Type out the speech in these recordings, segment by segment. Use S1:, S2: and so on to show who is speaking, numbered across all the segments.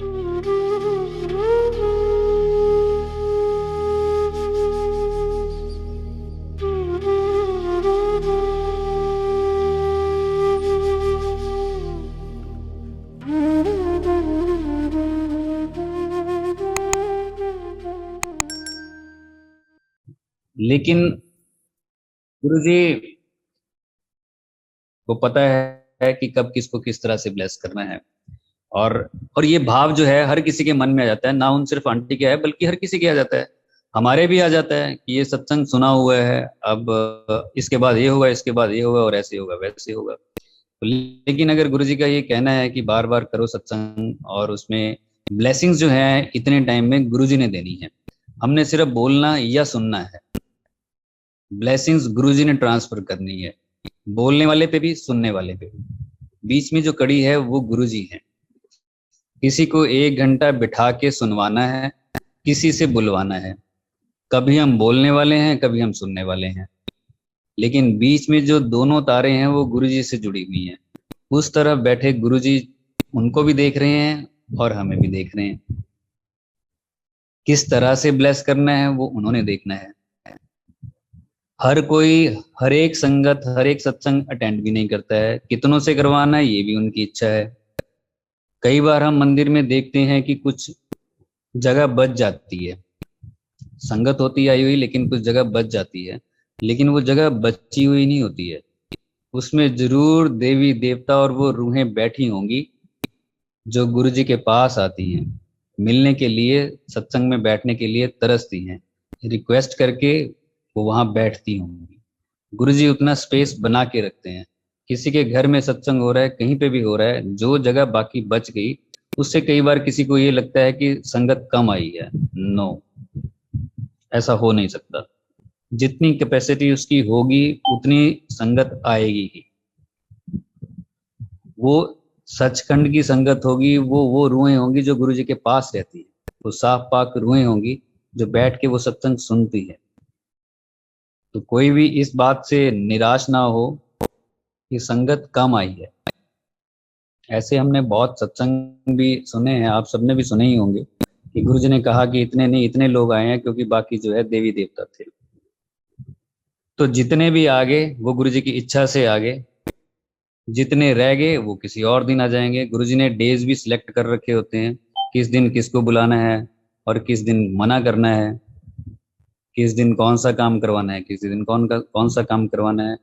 S1: लेकिन गुरुजी को पता है कि कब किसको किस तरह से ब्लेस करना है। और और ये भाव जो है हर किसी के मन में आ जाता है, ना उन सिर्फ आंटी के है बल्कि हर किसी के आ जाता है। हमारे भी आ जाता है कि ये सत्संग सुना हुआ है, अब इसके बाद ये होगा, इसके बाद ये होगा, और ऐसे होगा वैसे होगा। लेकिन अगर गुरुजी का ये कहना है कि बार बार करो सत्संग, और उसमें ब्लेसिंग्स जो है इतने टाइम में गुरुजी ने देनी है, हमने सिर्फ बोलना या सुनना है। ब्लेसिंग्स गुरुजी ने ट्रांसफर करनी है, बोलने वाले पे भी सुनने वाले पे भी। बीच में जो कड़ी है वो गुरुजी है। किसी को 1 घंटा बिठा के सुनवाना है, किसी से बुलवाना है। कभी हम बोलने वाले हैं, कभी हम सुनने वाले हैं, लेकिन बीच में जो दोनों तारे हैं वो गुरुजी से जुड़ी हुई हैं। उस तरफ बैठे गुरुजी उनको भी देख रहे हैं और हमें भी देख रहे हैं। किस तरह से ब्लेस करना है वो उन्होंने देखना है। हर कोई हर एक संगत हर एक सत्संग अटेंड भी नहीं करता है, कितनों से करवाना है ये भी उनकी इच्छा है। कई बार हम मंदिर में देखते हैं कि कुछ जगह बच जाती है, संगत होती आई हुई लेकिन कुछ जगह बच जाती है, लेकिन वो जगह बची हुई नहीं होती है। उसमें जरूर देवी देवता और वो रूहें बैठी होंगी जो गुरु जी के पास आती हैं, मिलने के लिए, सत्संग में बैठने के लिए तरसती हैं, रिक्वेस्ट करके वो वहां बैठती होंगी। गुरु जी उतना स्पेस बना के रखते हैं। किसी के घर में सत्संग हो रहा है, कहीं पे भी हो रहा है, जो जगह बाकी बच गई उससे कई बार किसी को ये लगता है कि संगत कम आई है। नो, ऐसा हो नहीं सकता। जितनी कैपेसिटी उसकी होगी उतनी संगत आएगी ही। वो सचखंड की संगत होगी, वो रूहें होंगी जो गुरु जी के पास रहती है, वो साफ पाक रूहें होंगी जो बैठ के वो सत्संग सुनती है। तो कोई भी इस बात से निराश ना हो कि संगत कम आई है। ऐसे हमने बहुत सत्संग भी सुने हैं, आप सबने भी सुने ही होंगे कि गुरु जी ने कहा कि इतने नहीं इतने लोग आए हैं, क्योंकि बाकी जो है देवी देवता थे। तो जितने भी आगे वो गुरु जी की इच्छा से आगे, जितने रह गए वो किसी और दिन आ जाएंगे। गुरुजी ने डेज भी सिलेक्ट कर रखे होते हैं, किस दिन किसको बुलाना है और किस दिन मना करना है, किस दिन कौन सा काम करवाना है, किस दिन कौन सा काम करवाना है।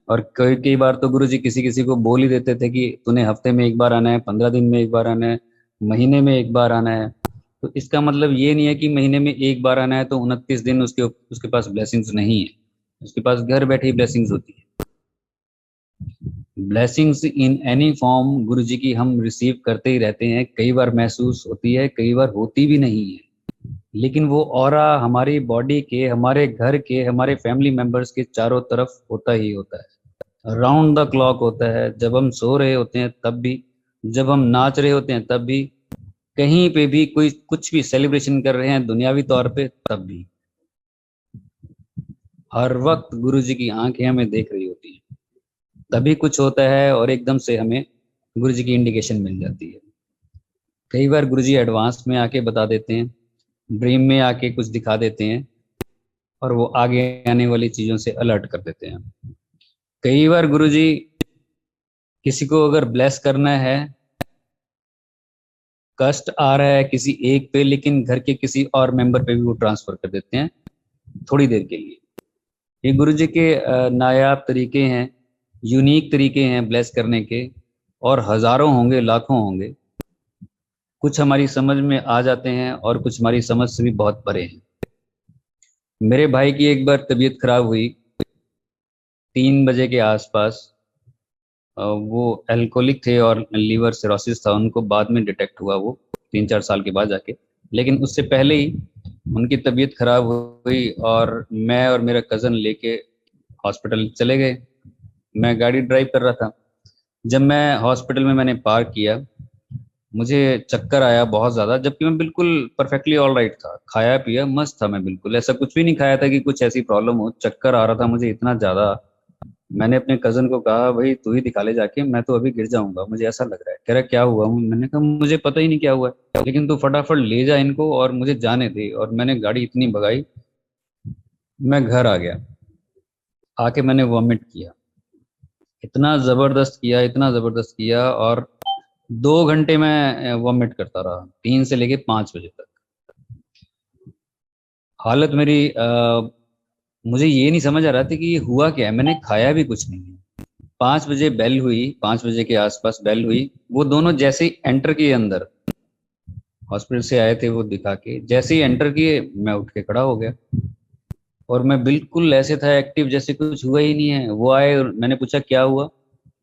S1: और कई कई बार तो गुरुजी किसी किसी को बोल ही देते थे कि तूने हफ्ते में एक बार आना है, 15 दिन में एक बार आना है, महीने में एक बार आना है। तो इसका मतलब ये नहीं है कि महीने में एक बार आना है तो 29 दिन उसके उसके पास ब्लेसिंग्स नहीं है, उसके पास घर बैठे ही ब्लेसिंग्स होती है। ब्लेसिंग्स इन एनी फॉर्म गुरु जी की हम रिसीव करते ही रहते हैं। कई बार महसूस होती है, कई बार होती भी नहीं है, लेकिन वो ऑरा हमारी बॉडी के, हमारे घर के, हमारे फैमिली मेंबर्स के चारों तरफ होता ही होता है, राउंड द क्लॉक होता है। जब हम सो रहे होते हैं तब भी, जब हम नाच रहे होते हैं तब भी, कहीं पे भी कोई कुछ भी सेलिब्रेशन कर रहे हैं दुनियावी तौर पे तब भी, हर वक्त गुरु जी की आंखें हमें देख रही होती हैं। तभी कुछ होता है और एकदम से हमें गुरु जी की इंडिकेशन मिल जाती है। कई बार गुरु जी एडवांस में आके बता देते हैं, ड्रीम में आके कुछ दिखा देते हैं और वो आगे आने वाली चीज़ों से अलर्ट कर देते हैं। कई बार गुरु जी किसी को अगर ब्लेस करना है, कष्ट आ रहा है किसी एक पे, लेकिन घर के किसी और मेंबर पे भी वो ट्रांसफर कर देते हैं थोड़ी देर के लिए। ये गुरु जी के नायाब तरीके हैं, यूनिक तरीके हैं ब्लेस करने के, और हजारों होंगे, लाखों होंगे। कुछ हमारी समझ में आ जाते हैं और कुछ हमारी समझ से भी बहुत परे हैं। मेरे भाई की एक बार तबीयत खराब हुई 3 बजे के आसपास। वो एल्कोहलिक थे और लीवर सिरोसिस था उनको, बाद में डिटेक्ट हुआ वो 3-4 साल के बाद जाके, लेकिन उससे पहले ही उनकी तबीयत खराब हुई और मैं और मेरा कज़न लेके हॉस्पिटल चले गए। मैं गाड़ी ड्राइव कर रहा था। जब मैं हॉस्पिटल में मैंने पार्क किया, मुझे चक्कर आया बहुत ज़्यादा, जबकि मैं बिल्कुल परफेक्टली ऑल राइट था, खाया पिया मस्त था मैं, बिल्कुल ऐसा कुछ भी नहीं खाया था कि कुछ ऐसी प्रॉब्लम हो। चक्कर आ रहा था मुझे इतना ज़्यादा, मैंने अपने कजन को कहा भाई तू ही दिखा ले जाके, मैं तो अभी गिर जाऊंगा, मुझे ऐसा लग रहा है। कह रहा क्या हुआ? मैंने कहा मुझे पता ही नहीं क्या हुआ है, लेकिन तू फटाफट ले जा इनको और मुझे जाने दे। और मैंने गाड़ी इतनी भगाई, मैं घर आ गया। आके मैंने वॉमिट किया, इतना जबरदस्त किया, इतना जबरदस्त किया। और 2 घंटे मैं वॉमिट करता रहा, 3 से लेके 5 बजे तक। हालत मेरी मुझे ये नहीं समझ आ रहा था कि ये हुआ क्या है। मैंने खाया भी कुछ नहीं है। 5 बजे बेल हुई, 5 बजे के आसपास बेल हुई। वो दोनों जैसे ही एंटर किए अंदर, हॉस्पिटल से आए थे वो दिखा के, जैसे ही एंटर किए मैं उठ के खड़ा हो गया। और मैं बिल्कुल ऐसे था एक्टिव जैसे कुछ हुआ ही नहीं है। वो आए और मैंने पूछा क्या हुआ,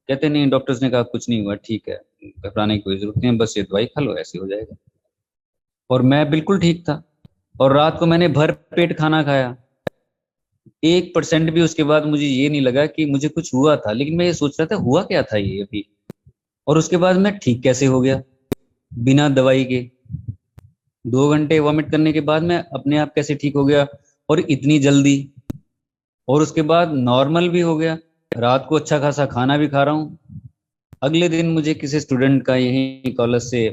S1: कहते नहीं, डॉक्टर्स ने कहा कुछ नहीं हुआ, ठीक है, घबराने की कोई जरूरत नहीं है, बस ये दवाई खा लो ऐसे हो जाएगा। और मैं बिल्कुल ठीक था। और रात को मैंने भर पेट खाना खाया, 1% भी उसके बाद मुझे ये नहीं लगा कि मुझे कुछ हुआ था। लेकिन मैं ये सोच रहा था हुआ क्या था ये अभी। और उसके बाद मैं ठीक कैसे हो गया बिना दवाई के? 2 घंटे वॉमिट करने के बाद मैं अपने आप कैसे ठीक हो गया, और इतनी जल्दी? और उसके बाद नॉर्मल भी हो गया, रात को अच्छा खासा खाना भी खा रहा हूँ। अगले दिन मुझे किसी स्टूडेंट का यही कॉलेज से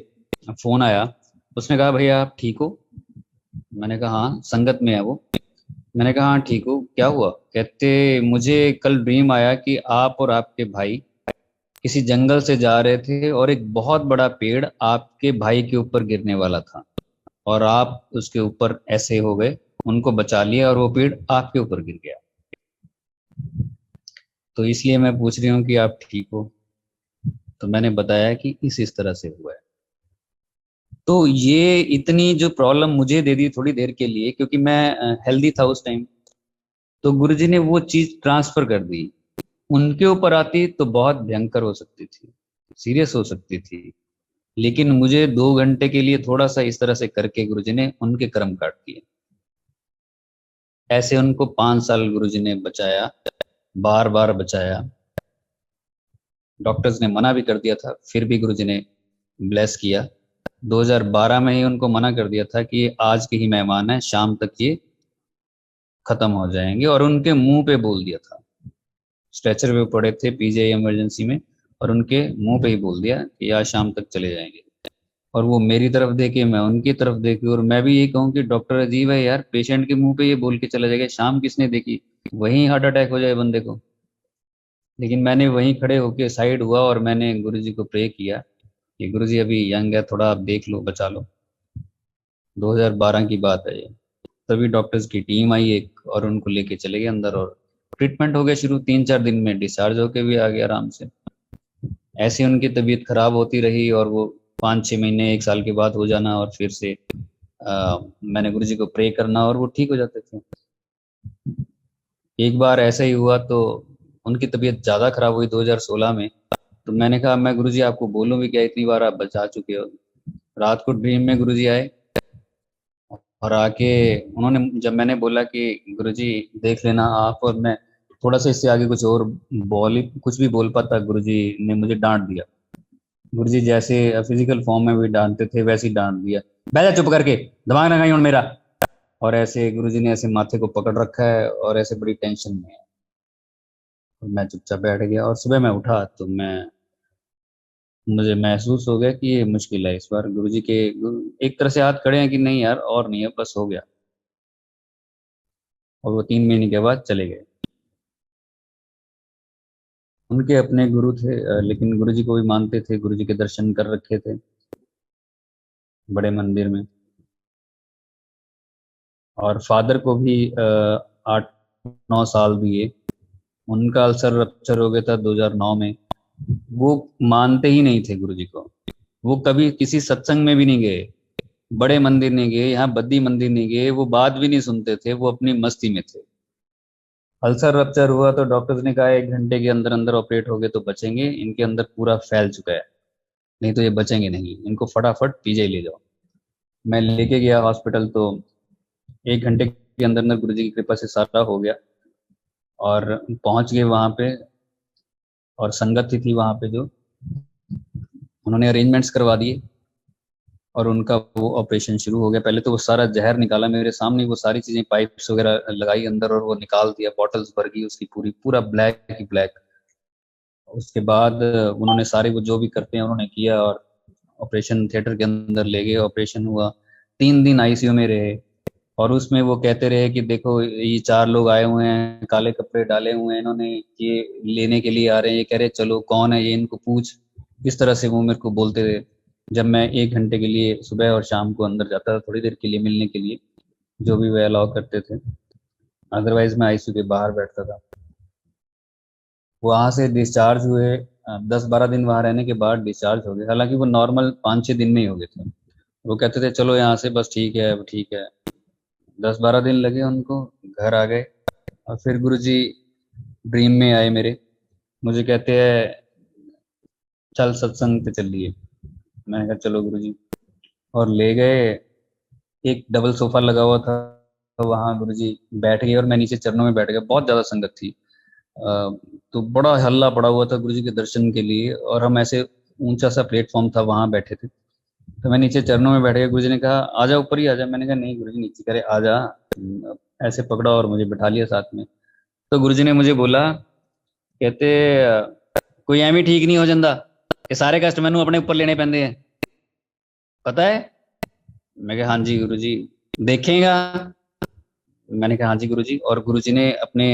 S1: फोन आया, उसने कहा भैया आप ठीक हो? मैंने कहा हाँ, संगत में है वो। मैंने कहा हाँ ठीक हूँ, क्या हुआ? कहते मुझे कल ड्रीम आया कि आप और आपके भाई किसी जंगल से जा रहे थे और एक बहुत बड़ा पेड़ आपके भाई के ऊपर गिरने वाला था, और आप उसके ऊपर ऐसे हो गए, उनको बचा लिया और वो पेड़ आपके ऊपर गिर गया। तो इसलिए मैं पूछ रही हूँ कि आप ठीक हो। तो मैंने बताया कि इस तरह से हुआ है। तो ये इतनी जो प्रॉब्लम मुझे दे दी थोड़ी देर के लिए, क्योंकि मैं हेल्दी था उस टाइम, तो गुरुजी ने वो चीज ट्रांसफर कर दी। उनके ऊपर आती तो बहुत भयंकर हो सकती थी, सीरियस हो सकती थी। लेकिन मुझे 2 घंटे के लिए थोड़ा सा इस तरह से करके गुरुजी ने उनके कर्म काट दिए। ऐसे उनको 5 साल गुरुजी ने बचाया, बार बार बचाया। डॉक्टर्स ने मना भी कर दिया था, फिर भी गुरुजी ने ब्लेस किया। 2012 में ही उनको मना कर दिया था कि ये आज के ही मेहमान हैं, शाम तक ये खत्म हो जाएंगे, और उनके मुंह पे बोल दिया था। स्ट्रेचर पे पड़े थे पीजीआई इमरजेंसी में, और उनके मुंह पे ही बोल दिया कि आज शाम तक चले जाएंगे। और वो मेरी तरफ देखे, मैं उनकी तरफ देखी, और मैं भी यही कहूँ कि डॉक्टर अजीब है यार, पेशेंट के मुंह पे ये बोल के चला जाएगा, शाम किसने देखी, वहीं हार्ट अटैक हो जाए बंदे को। लेकिन मैंने वहीं खड़े होके साइड हुआ और मैंने गुरुजी को प्रे किया कि गुरुजी अभी यंग है, थोड़ा आप देख लो, बचा लो। 2012 की बात है ये। तभी डॉक्टर्स की टीम आई एक, और उनको लेके चले गए अंदर, और ट्रीटमेंट हो गया शुरू। 3-4 दिन में डिस्चार्ज होके भी आ गया आराम से। ऐसे उनकी तबीयत खराब होती रही, और वो 5-6 महीने 1 साल के बाद हो जाना, और फिर से मैंने गुरुजी को प्रे करना और वो ठीक हो जाते थे। एक बार ऐसा ही हुआ, तो उनकी तबीयत ज़्यादा खराब हुई 2016 में। तो मैंने कहा मैं गुरुजी आपको बोलूँ भी क्या, इतनी बार आप बचा चुके हो। रात को ड्रीम में गुरुजी आए, और आके उन्होंने, जब मैंने बोला कि गुरुजी देख लेना आप, और मैं थोड़ा सा इससे आगे कुछ और कुछ भी बोल पाता, गुरुजी ने मुझे डांट दिया। गुरुजी जैसे फिजिकल फॉर्म में भी डांटते थे वैसे ही डांट दिया, बैठ जा चुप करके, दिमाग ना कहीं मेरा। और ऐसे गुरुजी ने ऐसे माथे को पकड़ रखा है और ऐसे बड़ी टेंशन में है। और मैं चुपचाप बैठ गया, और सुबह मैं उठा तो मुझे महसूस हो गया कि ये मुश्किल है इस बार। गुरुजी के एक तरह से हाथ खड़े हैं कि नहीं यार और नहीं है, बस हो गया। और वो 3 महीने के बाद चले गए। उनके अपने गुरु थे, लेकिन गुरुजी को भी मानते थे, गुरुजी के दर्शन कर रखे थे बड़े मंदिर में। और फादर को भी 8-9 साल दिए। उनका अल्सर रप्चर हो गया था 2009 में। वो मानते ही नहीं थे गुरुजी को। वो कभी किसी सत्संग में भी नहीं गए, बड़े मंदिर नहीं गए, यहाँ बद्दी मंदिर नहीं गए, वो बात भी नहीं सुनते थे, वो अपनी मस्ती में थे। अल्सर रप्चर हुआ तो डॉक्टर्स ने कहा 1 घंटे के अंदर अंदर ऑपरेट हो गए तो बचेंगे, इनके अंदर पूरा फैल चुका है, नहीं तो ये बचेंगे नहीं, इनको फटाफट पीजीआई ले जाओ। मैं लेके गया हॉस्पिटल, तो 1 घंटे के अंदर अंदर गुरुजी की कृपा से सारा हो गया। और पहुंच गए वहां पे, और संगत ही थी वहां पे जो, उन्होंने अरेंजमेंट्स करवा दिए। और उनका वो ऑपरेशन शुरू हो गया। पहले तो वो सारा जहर निकाला मेरे सामने, वो सारी चीजें पाइप्स वगैरह लगाई अंदर और वो निकाल दिया, बॉटल्स भर गई उसकी पूरी, पूरा ब्लैक ही ब्लैक। उसके बाद उन्होंने सारे वो जो भी करते हैं उन्होंने किया, और ऑपरेशन थिएटर के अंदर ले गए, ऑपरेशन हुआ। 3 दिन आईसीयू में रहे, और उसमें वो कहते रहे कि देखो ये 4 लोग आए हुए हैं, काले कपड़े डाले हुए हैं इन्होंने, ये लेने के लिए आ रहे हैं, ये कह रहे चलो कौन है ये, इनको पूछ। इस तरह से वो मेरे को बोलते थे, जब मैं 1 घंटे के लिए सुबह और शाम को अंदर जाता था थोड़ी देर के लिए मिलने के लिए, जो भी वे अलाउ करते थे। अदरवाइज मैं आईसीयू के बाहर बैठता था। वहां से डिस्चार्ज हुए, 10-12 दिन वहां रहने के बाद डिस्चार्ज हो गए। हालांकि वो नॉर्मल 5-6 दिन में ही हो गए थे। वो कहते थे चलो यहाँ से, बस ठीक है, अब ठीक है। 10-12 दिन लगे उनको, घर आ गए। और फिर गुरुजी ड्रीम में आए मेरे, मुझे कहते हैं चल सत्संग पे चलिए। मैंने कहा चलो गुरुजी, और ले गए। एक डबल सोफा लगा हुआ था, तो वहाँ गुरुजी बैठ गए और मैं नीचे चरणों में बैठ गया। बहुत ज्यादा संगत थी, तो बड़ा हल्ला पड़ा हुआ था गुरुजी के दर्शन के लिए, और हम ऐसे ऊंचा सा प्लेटफॉर्म था वहां बैठे थे। तो मैं नीचे चरणों में बैठ गया। गुरुजी ने कहा आजा ऊपर ही आजा। मैंने कहा नहीं गुरुजी नीचे। करे आजा। ऐसे पकड़ा और मुझे बिठा लिया साथ में। तो गुरुजी ने मुझे बोला, कहते कोई एम ही ठीक नहीं हो जाता, ये सारे कष्ट मैनू अपने ऊपर लेने पैंदे हैं, पता है। मैं कहा हाँ जी गुरुजी, देखेगा। मैंने कहा हाँ जी गुरुजी। और गुरुजी ने अपने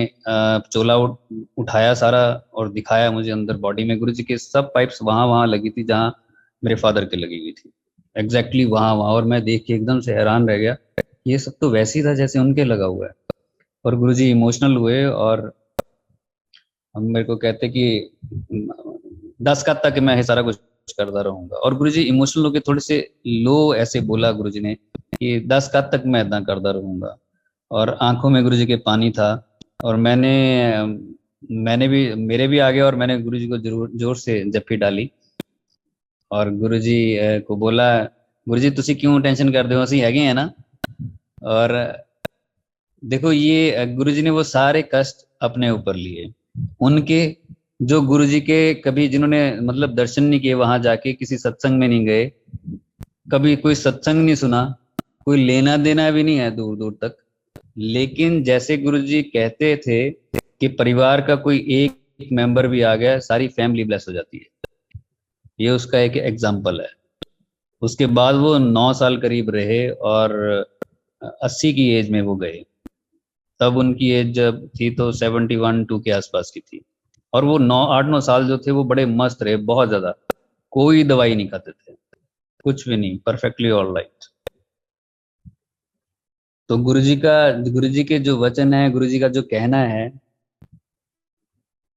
S1: चोला उठाया सारा और दिखाया मुझे अंदर बॉडी में। गुरुजी के सब पाइप्स वहां वहां लगी थी जहाँ मेरे फादर के लगी हुई थी, एग्जैक्टली वहां वहां। और मैं देख के एकदम से हैरान रह गया, ये सब तो वैसे ही था जैसे उनके लगा हुआ है। और गुरुजी इमोशनल हुए, और हम मेरे को कहते कि 10 का तक मैं ये सारा कुछ करता रहूंगा। और गुरुजी इमोशनल होके थोड़े से लो ऐसे बोला गुरुजी ने कि 10 का तक मैं इतना करता रहूंगा। और आंखों में गुरुजी के पानी था। और मैंने भी, मेरे भी आ गया, और मैंने गुरुजी को जरूर जोर से जप्फी डाली। और गुरुजी को बोला, गुरुजी तुसी क्यों टेंशन करते हो, ਅਸੀਂ ਹੈਗੇ हैं ना। और देखो ये गुरुजी ने वो सारे कष्ट अपने ऊपर लिए, उनके, जो गुरुजी के कभी जिन्होंने मतलब दर्शन नहीं किए, वहां जाके किसी सत्संग में नहीं गए, कभी कोई सत्संग नहीं सुना, कोई लेना देना भी नहीं है दूर दूर तक। लेकिन जैसे गुरुजी कहते थे कि परिवार का कोई एक मेंबर भी आ गया, सारी फैमिली ब्लेस हो जाती है। ये उसका एक एग्जाम्पल है। उसके बाद वो 9 साल करीब रहे, और 80 की एज में वो गए। तब उनकी एज जब थी तो 71-2 के आसपास की थी। और वो 8-9 साल जो थे वो बड़े मस्त रहे, बहुत ज्यादा। कोई दवाई नहीं खाते थे, कुछ भी नहीं, परफेक्टली ऑल राइट। तो गुरुजी के जो वचन है, गुरुजी का जो कहना है,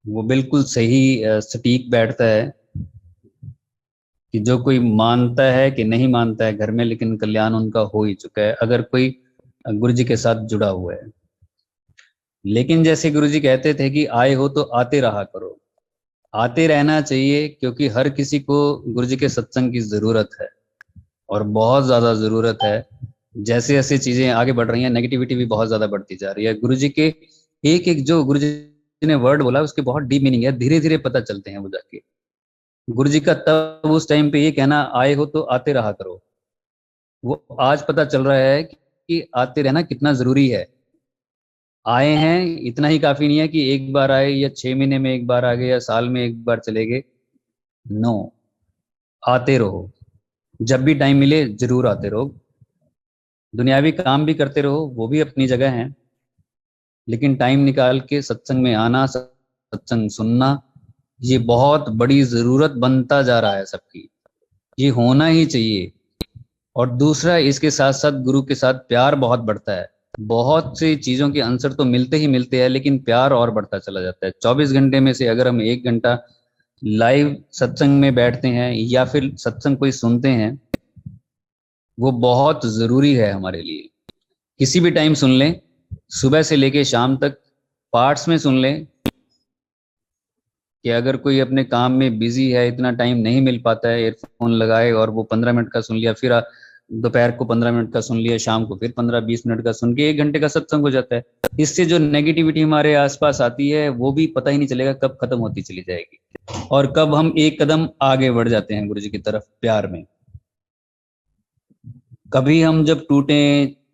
S1: वो बिल्कुल सही सटीक बैठता है कि जो कोई मानता है कि नहीं मानता है घर में, लेकिन कल्याण उनका हो ही चुका है अगर कोई गुरुजी के साथ जुड़ा हुआ है। लेकिन जैसे गुरुजी कहते थे कि आए हो तो आते रहा करो, आते रहना चाहिए, क्योंकि हर किसी को गुरुजी के सत्संग की जरूरत है, और बहुत ज्यादा जरूरत है। जैसे जैसे चीजें आगे बढ़ रही हैं, नेगेटिविटी भी बहुत ज्यादा बढ़ती जा रही है। गुरुजी के एक एक जो गुरुजी ने वर्ड बोला उसके बहुत डीप मीनिंग है, धीरे धीरे पता चलते हैं वो जाके। गुरुजी का तब उस टाइम पे ये कहना, आए हो तो आते रहा करो, वो आज पता चल रहा है कि आते रहना कितना जरूरी है। आए हैं इतना ही काफी नहीं है कि एक बार आए, या 6 महीने में एक बार आ गए, या साल में एक बार चले गए। नो, आते रहो, जब भी टाइम मिले जरूर आते रहो। दुनियावी काम भी करते रहो, वो भी अपनी जगह है, लेकिन टाइम निकाल के सत्संग में आना, सत्संग सुनना, ये बहुत बड़ी जरूरत बनता जा रहा है सबकी, ये होना ही चाहिए। और दूसरा, इसके साथ साथ गुरु के साथ प्यार बहुत बढ़ता है। बहुत सी चीजों के आंसर तो मिलते ही मिलते हैं, लेकिन प्यार और बढ़ता चला जाता है। 24 घंटे में से अगर हम 1 घंटा लाइव सत्संग में बैठते हैं, या फिर सत्संग कोई सुनते हैं, वो बहुत जरूरी है हमारे लिए। किसी भी टाइम सुन लें, सुबह से लेके शाम तक पार्ट्स में सुन लें, कि अगर कोई अपने काम में बिजी है, इतना टाइम नहीं मिल पाता है, एयरफोन लगाए और वो 15 मिनट का सुन लिया, फिर दोपहर को 15 मिनट का सुन लिया, शाम को फिर 15-20 मिनट का सुन के 1 घंटे का सत्संग हो जाता है। इससे जो नेगेटिविटी हमारे आसपास आती है वो भी पता ही नहीं चलेगा कब खत्म होती चली जाएगी, और कब हम एक कदम आगे बढ़ जाते हैं गुरु जी की तरफ प्यार में। कभी हम जब टूटे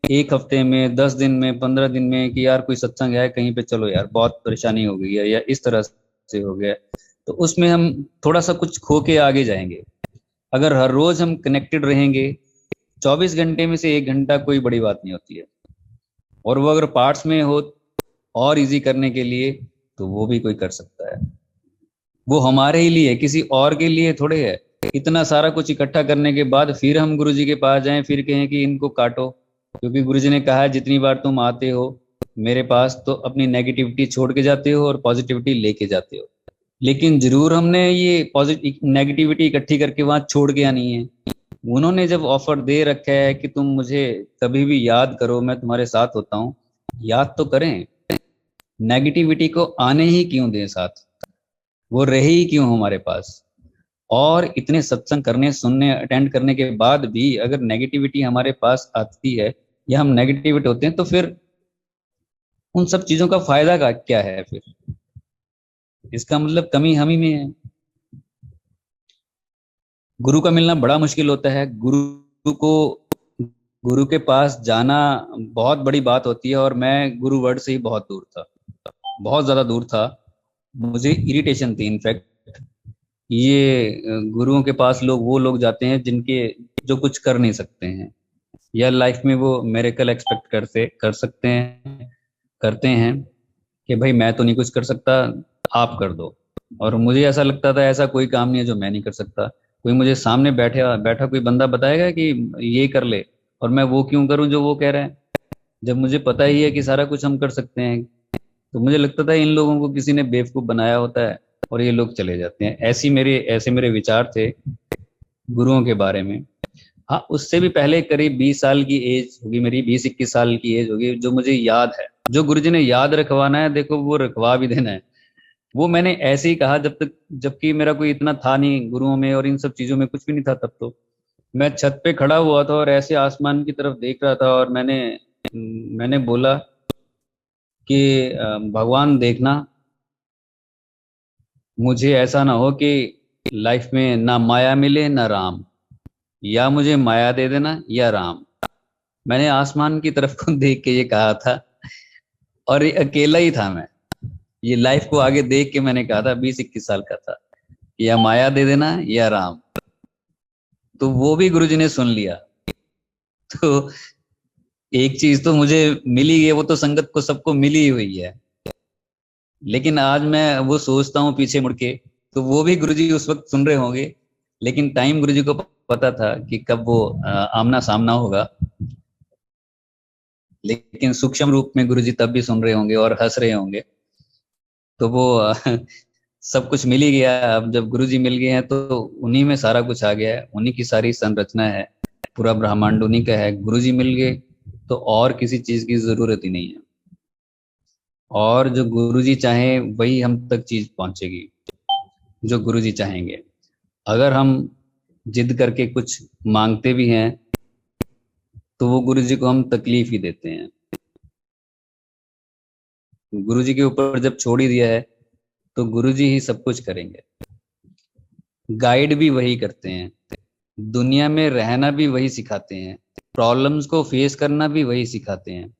S1: 1 हफ्ते में, 10 दिन में, 15 दिन में कि यार कोई सत्संग है कहीं पे, चलो यार बहुत परेशानी हो गई है या इस तरह से हो गया, तो उसमें हम थोड़ा सा कुछ खो के आगे जाएंगे। अगर हर रोज हम कनेक्टेड रहेंगे, 24 घंटे में से 1 घंटा कोई बड़ी बात नहीं होती है। और वो अगर पार्ट्स में हो और इजी करने के लिए, तो वो भी कोई कर सकता है। वो हमारे ही लिए, किसी और के लिए थोड़े है। इतना सारा कुछ इकट्ठा करने के बाद फिर हम गुरु जी के पास जाएं, फिर कहें कि इनको काटो, क्योंकि गुरु जी ने कहा है जितनी बार तुम आते हो मेरे पास तो अपनी नेगेटिविटी छोड़ के जाते हो और पॉजिटिविटी लेके जाते हो। लेकिन जरूर हमने ये पॉजिटिव नेगेटिविटी इकट्ठी करके वहां छोड़ के आनी है। उन्होंने जब ऑफर दे रखा है कि तुम मुझे कभी भी याद करो, मैं तुम्हारे साथ होता हूँ, याद तो करें। नेगेटिविटी को आने ही क्यों दें साथ, वो रहे ही क्यों हमारे पास। और इतने सत्संग करने, सुनने, अटेंड करने के बाद भी अगर नेगेटिविटी हमारे पास आती है या हम नेगेटिविटी होते हैं, तो फिर उन सब चीजों का फायदा का क्या है फिर। इसका मतलब कमी हम ही में है। गुरु का मिलना बड़ा मुश्किल होता है। को गुरु के पास जाना बहुत बड़ी बात होती है। और मैं गुरु वर्ड से ही बहुत दूर था, बहुत ज्यादा दूर था। मुझे इरिटेशन थी इनफैक्ट। ये गुरुओं के पास वो लोग जाते हैं जिनके जो कुछ कर नहीं सकते हैं, या लाइफ में वो मेरेकल एक्सपेक्ट कर सकते हैं, करते हैं कि भाई मैं तो नहीं कुछ कर सकता, आप कर दो। और मुझे ऐसा लगता था ऐसा कोई काम नहीं है जो मैं नहीं कर सकता। कोई मुझे सामने बैठा बैठा कोई बंदा बताएगा कि ये कर ले, और मैं वो क्यों करूं जो वो कह रहा है, जब मुझे पता ही है कि सारा कुछ हम कर सकते हैं। तो मुझे लगता था इन लोगों को किसी ने बेवकूफ बनाया होता है और ये लोग चले जाते हैं। ऐसे मेरे विचार थे गुरुओं के बारे में। हाँ, उससे भी पहले करीब 20 साल की एज होगी मेरी, 20-21 साल की एज होगी, जो मुझे याद है, जो गुरुजी ने याद रखवाना है देखो वो रखवा भी देना है। वो मैंने ऐसे ही कहा जब तक, जबकि मेरा कोई इतना था नहीं गुरुओं में और इन सब चीजों में, कुछ भी नहीं था तब तो। मैं छत पे खड़ा हुआ था और ऐसे आसमान की तरफ देख रहा था, और मैंने बोला कि भगवान देखना, मुझे ऐसा ना हो कि लाइफ में ना माया मिले ना राम, या मुझे माया दे देना या राम। मैंने आसमान की तरफ को देख के ये कहा था, और ये अकेला ही था मैं। ये लाइफ को आगे देख के मैंने कहा था, 20-21 साल का था, या माया दे देना या राम। तो वो भी गुरुजी ने सुन लिया। तो एक चीज तो मुझे मिली है, वो तो संगत को सबको मिली हुई है। लेकिन आज मैं वो सोचता हूँ पीछे मुड़ के, तो वो भी गुरुजी उस वक्त सुन रहे होंगे, लेकिन टाइम गुरुजी को पता था कि कब वो आमना सामना होगा। लेकिन सूक्ष्म रूप में गुरुजी तब भी सुन रहे होंगे और हंस रहे होंगे। तो वो सब कुछ मिल ही गया। अब जब गुरुजी मिल गए हैं तो उन्हीं में सारा कुछ आ गया है, उन्हीं की सारी संरचना है, पूरा ब्रह्मांड उन्हीं का है। गुरुजी मिल गए तो और किसी चीज की जरूरत ही नहीं है। और जो गुरुजी चाहे वही हम तक चीज पहुंचेगी, जो गुरुजी चाहेंगे। अगर हम जिद करके कुछ मांगते भी हैं तो वो गुरुजी को हम तकलीफ ही देते हैं। गुरुजी के ऊपर जब छोड़ ही दिया है तो गुरुजी ही सब कुछ करेंगे। गाइड भी वही करते हैं, दुनिया में रहना भी वही सिखाते हैं, प्रॉब्लम्स को फेस करना भी वही सिखाते हैं।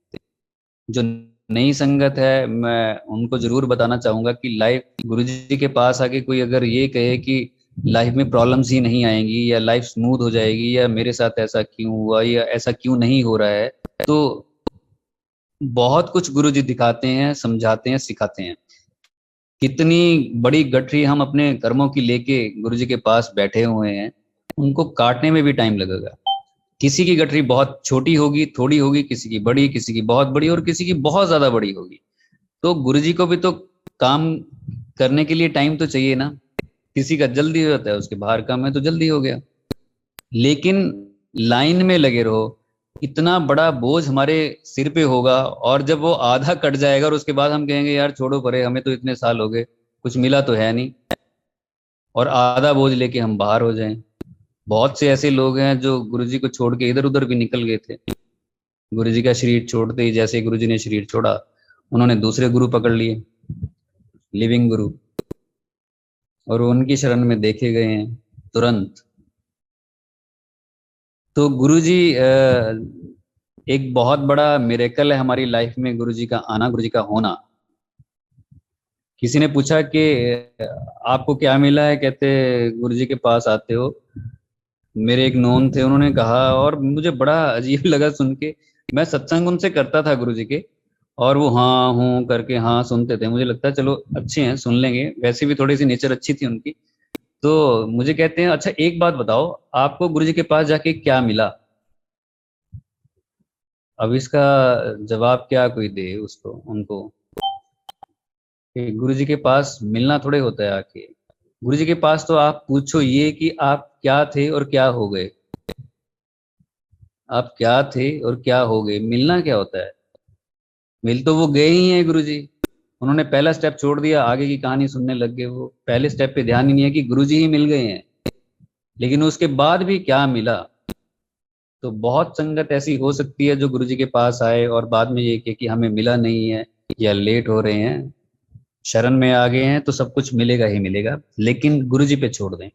S1: जो नई संगत है, मैं उनको जरूर बताना चाहूंगा कि लाइफ, गुरुजी के पास आके कोई अगर ये कहे कि लाइफ में प्रॉब्लम्स ही नहीं आएंगी या लाइफ स्मूथ हो जाएगी या मेरे साथ ऐसा क्यों हुआ या ऐसा क्यों नहीं हो रहा है, तो बहुत कुछ गुरुजी दिखाते हैं, समझाते हैं, सिखाते हैं। कितनी बड़ी गठरी हम अपने कर्मों की लेके गुरुजी के पास बैठे हुए हैं, उनको काटने में भी टाइम लगेगा। किसी की गठरी बहुत छोटी होगी, थोड़ी होगी, किसी की बड़ी, किसी की बहुत बड़ी, और किसी की बहुत ज्यादा बड़ी होगी। तो गुरुजी को भी तो काम करने के लिए टाइम तो चाहिए ना। किसी का जल्दी होता है, उसके बाहर काम है तो जल्दी हो गया। लेकिन लाइन में लगे रहो, इतना बड़ा बोझ हमारे सिर पे होगा, और जब वो आधा कट जाएगा और उसके बाद हम कहेंगे यार छोड़ो परे, हमें तो इतने साल हो गए, कुछ मिला तो है नहीं, और आधा बोझ लेके हम बाहर हो जाएं। बहुत से ऐसे लोग हैं जो गुरुजी को छोड़ के इधर उधर भी निकल गए थे। गुरुजी का शरीर छोड़ते ही, जैसे गुरुजी ने शरीर छोड़ा, उन्होंने दूसरे गुरु पकड़ लिए, लिविंग गुरु, और उनकी शरण में देखे गए हैं तुरंत। तो गुरुजी एक बहुत बड़ा मिरेकल है हमारी लाइफ में, गुरुजी का आना, गुरुजी का होना। किसी ने पूछा कि आपको क्या मिला है, कहते गुरुजी के पास आते हो। मेरे एक नोन थे, उन्होंने कहा, और मुझे बड़ा अजीब लगा सुन के। मैं सत्संग उनसे करता था गुरुजी के, और वो हाँ हूँ करके हाँ सुनते थे। मुझे लगता है चलो अच्छे हैं, सुन लेंगे, वैसे भी थोड़ी सी नेचर अच्छी थी उनकी। तो मुझे कहते हैं, अच्छा एक बात बताओ, आपको गुरुजी के पास जाके क्या मिला? अब इसका जवाब क्या कोई दे उसको, उनको, कि गुरुजी के पास मिलना थोड़े होता है आके। गुरुजी के पास तो आप पूछो ये कि आप क्या थे और क्या हो गए। आप क्या थे और क्या हो गए, मिलना क्या होता है? मिल तो वो गए ही हैं गुरुजी। उन्होंने पहला स्टेप छोड़ दिया, आगे की कहानी सुनने लग गए। वो पहले स्टेप पे ध्यान ही नहीं है कि गुरुजी ही मिल गए हैं। लेकिन उसके बाद भी क्या मिला? तो बहुत संगत ऐसी हो सकती है जो गुरुजी के पास आए और बाद में ये कहे कि हमें मिला नहीं है, या लेट हो रहे हैं, शरण में आ गए हैं, तो सब कुछ मिलेगा ही मिलेगा, लेकिन गुरुजी पे छोड़ दें।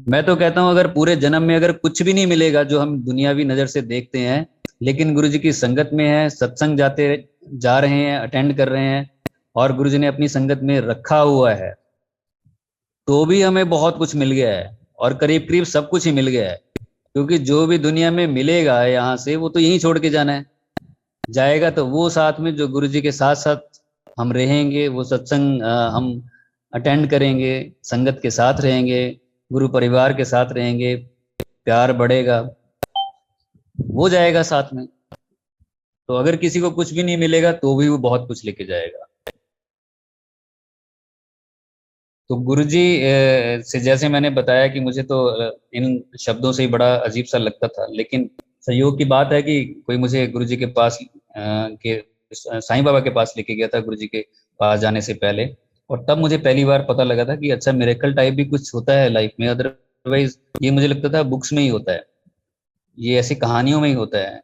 S1: मैं तो कहता हूं, अगर पूरे जन्म में अगर कुछ भी नहीं मिलेगा जो हम दुनियावी नजर से देखते हैं, लेकिन गुरुजी की संगत में है, सत्संग जाते जा रहे हैं, अटेंड कर रहे हैं, और गुरुजी ने अपनी संगत में रखा हुआ है, तो भी हमें बहुत कुछ मिल गया है। और करीब करीब सब कुछ ही मिल गया है। क्योंकि जो भी दुनिया में मिलेगा यहाँ से, वो तो यहीं छोड़ के जाना है। जाएगा तो वो साथ में जो गुरुजी के साथ साथ हम रहेंगे, वो सत्संग हम अटेंड करेंगे, संगत के साथ रहेंगे, गुरु परिवार के साथ रहेंगे, प्यार बढ़ेगा, वो जाएगा साथ में। तो अगर किसी को कुछ भी नहीं मिलेगा तो भी वो बहुत कुछ लेके जाएगा। तो गुरुजी से जैसे मैंने बताया कि मुझे तो इन शब्दों से ही बड़ा अजीब सा लगता था, लेकिन संयोग की बात है कि कोई मुझे गुरुजी के पास के साईं बाबा के पास लेके गया था, गुरुजी के पास जाने से पहले। और तब मुझे पहली बार पता लगा था कि अच्छा, मिरेकल टाइप भी कुछ होता है लाइफ में। अदरवाइज ये मुझे लगता था बुक्स में ही होता है, ये ऐसी कहानियों में ही होता है।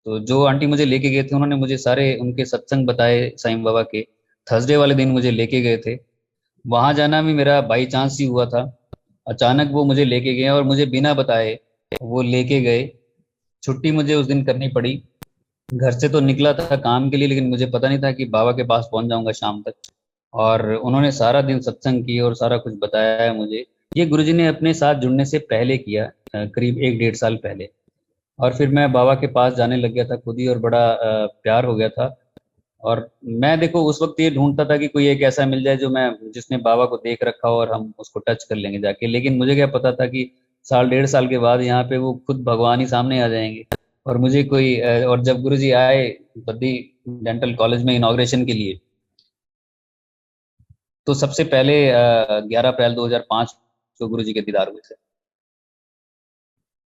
S1: तो जो आंटी मुझे लेके गए थे, उन्होंने मुझे सारे उनके सत्संग बताए साईं बाबा के। थर्सडे वाले दिन मुझे लेके गए थे। वहां जाना भी मेरा बाई चांस ही हुआ था। अचानक वो मुझे लेके गए और मुझे बिना बताए वो लेके गए। छुट्टी मुझे उस दिन करनी पड़ी। घर से तो निकला था काम के लिए, लेकिन मुझे पता नहीं था कि बाबा के पास पहुंच जाऊंगा शाम तक। और उन्होंने सारा दिन सत्संग की और सारा कुछ बताया है मुझे। ये गुरुजी ने अपने साथ जुड़ने से पहले किया, करीब एक डेढ़ साल पहले। और फिर मैं बाबा के पास जाने लग गया था खुद ही, और बड़ा प्यार हो गया था। और मैं देखो उस वक्त ये ढूंढता था कि कोई एक ऐसा मिल जाए जो मैं, जिसने बाबा को देख रखा हो और हम उसको टच कर लेंगे जाके। लेकिन मुझे क्या पता था कि साल डेढ़ साल के बाद यहाँ पे वो खुद भगवान ही सामने आ जाएंगे। और मुझे कोई और जब गुरुजी आए बद्दी डेंटल कॉलेज में इनॉग्रेशन के लिए, तो सबसे पहले 11 अप्रैल 2005 को गुरुजी के दीदार हुए थे।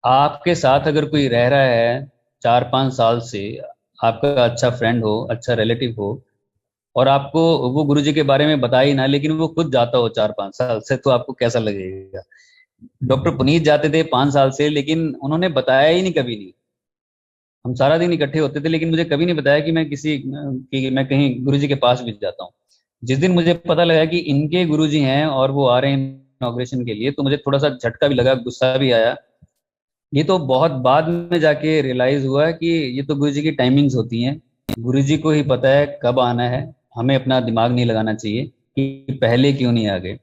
S1: आपके साथ अगर कोई रह रहा है 4-5 साल से, आपका अच्छा फ्रेंड हो, अच्छा रिलेटिव हो, और आपको वो गुरुजी के बारे में बताया ही ना, लेकिन वो खुद जाता हो 4-5 साल से, तो आपको कैसा लगेगा? डॉक्टर पुनीत जाते थे 5 साल से, लेकिन उन्होंने बताया ही नहीं, कभी नहीं। हम सारा दिन इकट्ठे होते थे, लेकिन मुझे कभी नहीं बताया कि मैं कहीं गुरुजी के पास भी जाता हूँ। जिस दिन मुझे पता लगा कि इनके गुरुजी हैं और वो आ रहे हैं इनॉग्रेशन के लिए, तो मुझे थोड़ा सा झटका भी लगा, गुस्सा भी आया। ये तो बहुत बाद में जाके रियलाइज हुआ कि ये तो गुरुजी की टाइमिंग्स होती हैं। गुरुजी को ही पता है कब आना है। हमें अपना दिमाग नहीं लगाना चाहिए कि पहले क्यों नहीं आ गए।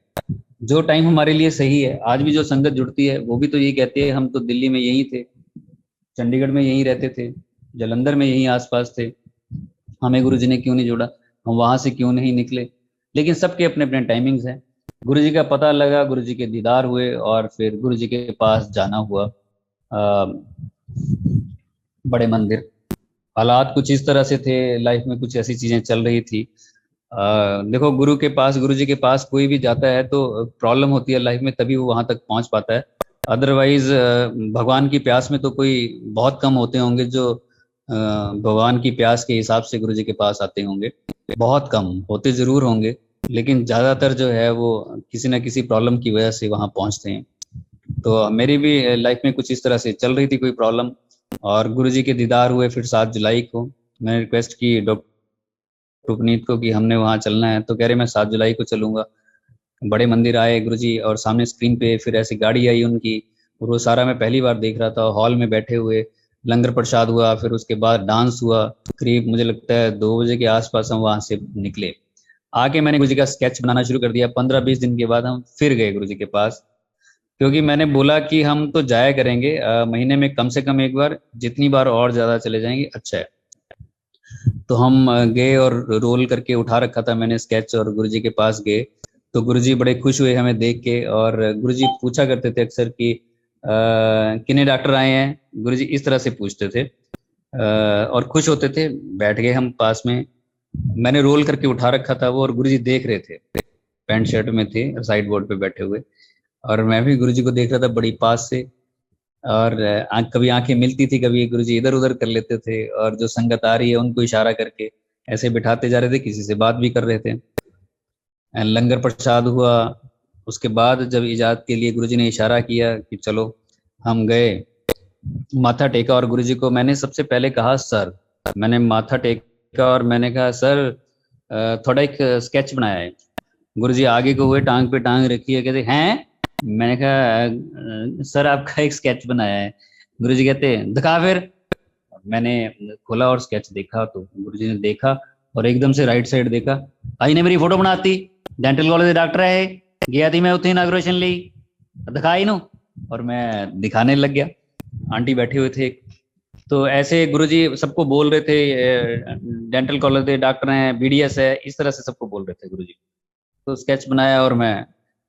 S1: जो टाइम हमारे लिए सही है, आज भी जो संगत जुड़ती है वो भी तो यही कहती है, हम तो दिल्ली में यहीं थे, चंडीगढ़ में यहीं रहते थे, जालंधर में यहीं आसपास थे, हमें गुरुजी ने क्यों नहीं जोड़ा, हम वहां से क्यों नहीं निकले। लेकिन सबके अपने अपने टाइमिंग्स हैं। गुरुजी का पता लगा, गुरुजी के दीदार हुए, और फिर गुरुजी के पास जाना हुआ। अ, बड़े मंदिर, हालात कुछ इस तरह से थे, लाइफ में कुछ ऐसी चीजें चल रही थी। देखो, गुरु के पास, गुरु जी के पास कोई भी जाता है तो प्रॉब्लम होती है लाइफ में, तभी वो वहां तक पहुंच पाता है। अदरवाइज भगवान की प्यास में तो कोई बहुत कम होते होंगे जो भगवान की प्यास के हिसाब से गुरु जी के पास आते होंगे। बहुत कम होते जरूर होंगे, लेकिन ज्यादातर जो है वो किसी ना किसी प्रॉब्लम की वजह से वहां पहुंचते हैं। तो मेरी भी लाइफ में कुछ इस तरह से चल रही थी कोई प्रॉब्लम, और गुरुजी के दीदार हुए फिर 7 जुलाई को। मैंने रिक्वेस्ट की डॉक्टर पुनीत को कि हमने वहाँ चलना है, तो कह रहे मैं 7 जुलाई को चलूंगा। बड़े मंदिर आए गुरुजी, और सामने स्क्रीन पे फिर ऐसी गाड़ी आई उनकी, और वो सारा मैं पहली बार देख रहा था। हॉल में बैठे हुए लंगर प्रसाद हुआ, फिर उसके बाद डांस हुआ। करीब मुझे लगता है 2 बजे के आसपास हम वहां से निकले। आके मैंने गुरु जी का स्केच बनाना शुरू कर दिया। 15-20 दिन के बाद हम फिर गए गुरु जी के पास, क्योंकि मैंने बोला कि हम तो जाया करेंगे महीने में कम से कम एक बार, जितनी बार और ज्यादा चले जाएंगे अच्छा है। तो हम गए और रोल करके उठा रखा था मैंने स्केच, और गुरुजी के पास गए। तो गुरुजी बड़े खुश हुए हमें देख के, और गुरुजी पूछा करते थे अक्सर कि कितने डॉक्टर आए हैं, गुरुजी इस तरह से पूछते थे। और खुश होते थे। बैठ गए हम पास में, मैंने रोल करके उठा रखा था वो, और गुरुजी देख रहे थे, पैंट शर्ट में थे साइड बोर्ड पे बैठे हुए। और मैं भी गुरुजी को देख रहा था बड़ी पास से। और कभी आंखें मिलती थी, कभी गुरुजी इधर उधर कर लेते थे, और जो संगत आ रही है उनको इशारा करके ऐसे बिठाते जा रहे थे, किसी से बात भी कर रहे थे। लंगर प्रसाद हुआ। उसके बाद जब इजाजत के लिए गुरुजी ने इशारा किया कि चलो, हम गए, माथा टेका, और गुरुजी को मैंने सबसे पहले कहा सर। मैंने माथा टेका और मैंने कहा सर, थोड़ा एक स्केच बनाया है। गुरुजी आगे को हुए, टांग पे टांग रखी है, कहते हैं। मैंने कहा सर आपका एक स्केच बनाया है। गुरुजी कहते दिखा फिर। मैंने खोला और स्केच देखा, तो गुरुजी ने देखा और एकदम से राइट साइड देखा। आई ने मेरी फोटो बनाती, डेंटल कॉलेज डॉक्टर है, गया थी मैं उत्थे इनाग्रेशन ली, दिखाई नो। और मैं दिखाने लग गया। आंटी बैठे हुए थे। तो ऐसे गुरुजी सबको बोल रहे थे डेंटल कॉलेज के डॉक्टर हैं, बीडीएस है, इस तरह से सबको बोल रहे थे गुरुजी। तो स्केच बनाया और मैं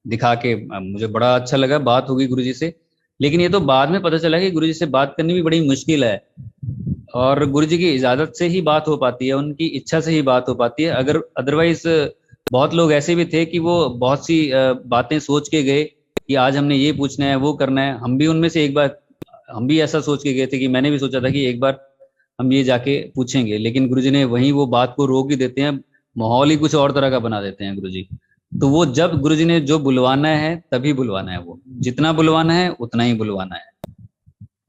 S1: दिखा के, मुझे बड़ा अच्छा लगा। बात होगी गुरुजी से, लेकिन ये तो बाद में पता चला कि गुरुजी से बात करनी भी बड़ी मुश्किल है, और गुरुजी की इजाजत से ही बात हो पाती है, उनकी इच्छा से ही बात हो पाती है। अगर अदरवाइज बहुत लोग ऐसे भी थे कि वो बहुत सी बातें सोच के गए कि आज हमने ये पूछना है, वो करना है। हम भी उनमें से एक बार, हम भी ऐसा सोच के गए थे कि मैंने भी सोचा था कि एक बार हम ये जाके पूछेंगे, लेकिन गुरुजी ने वहीं वो बात को रोक ही देते हैं, माहौल ही कुछ और तरह का बना देते हैं गुरुजी। तो वो जब गुरुजी ने जो बुलवाना है तभी बुलवाना है, वो जितना बुलवाना है उतना ही बुलवाना है।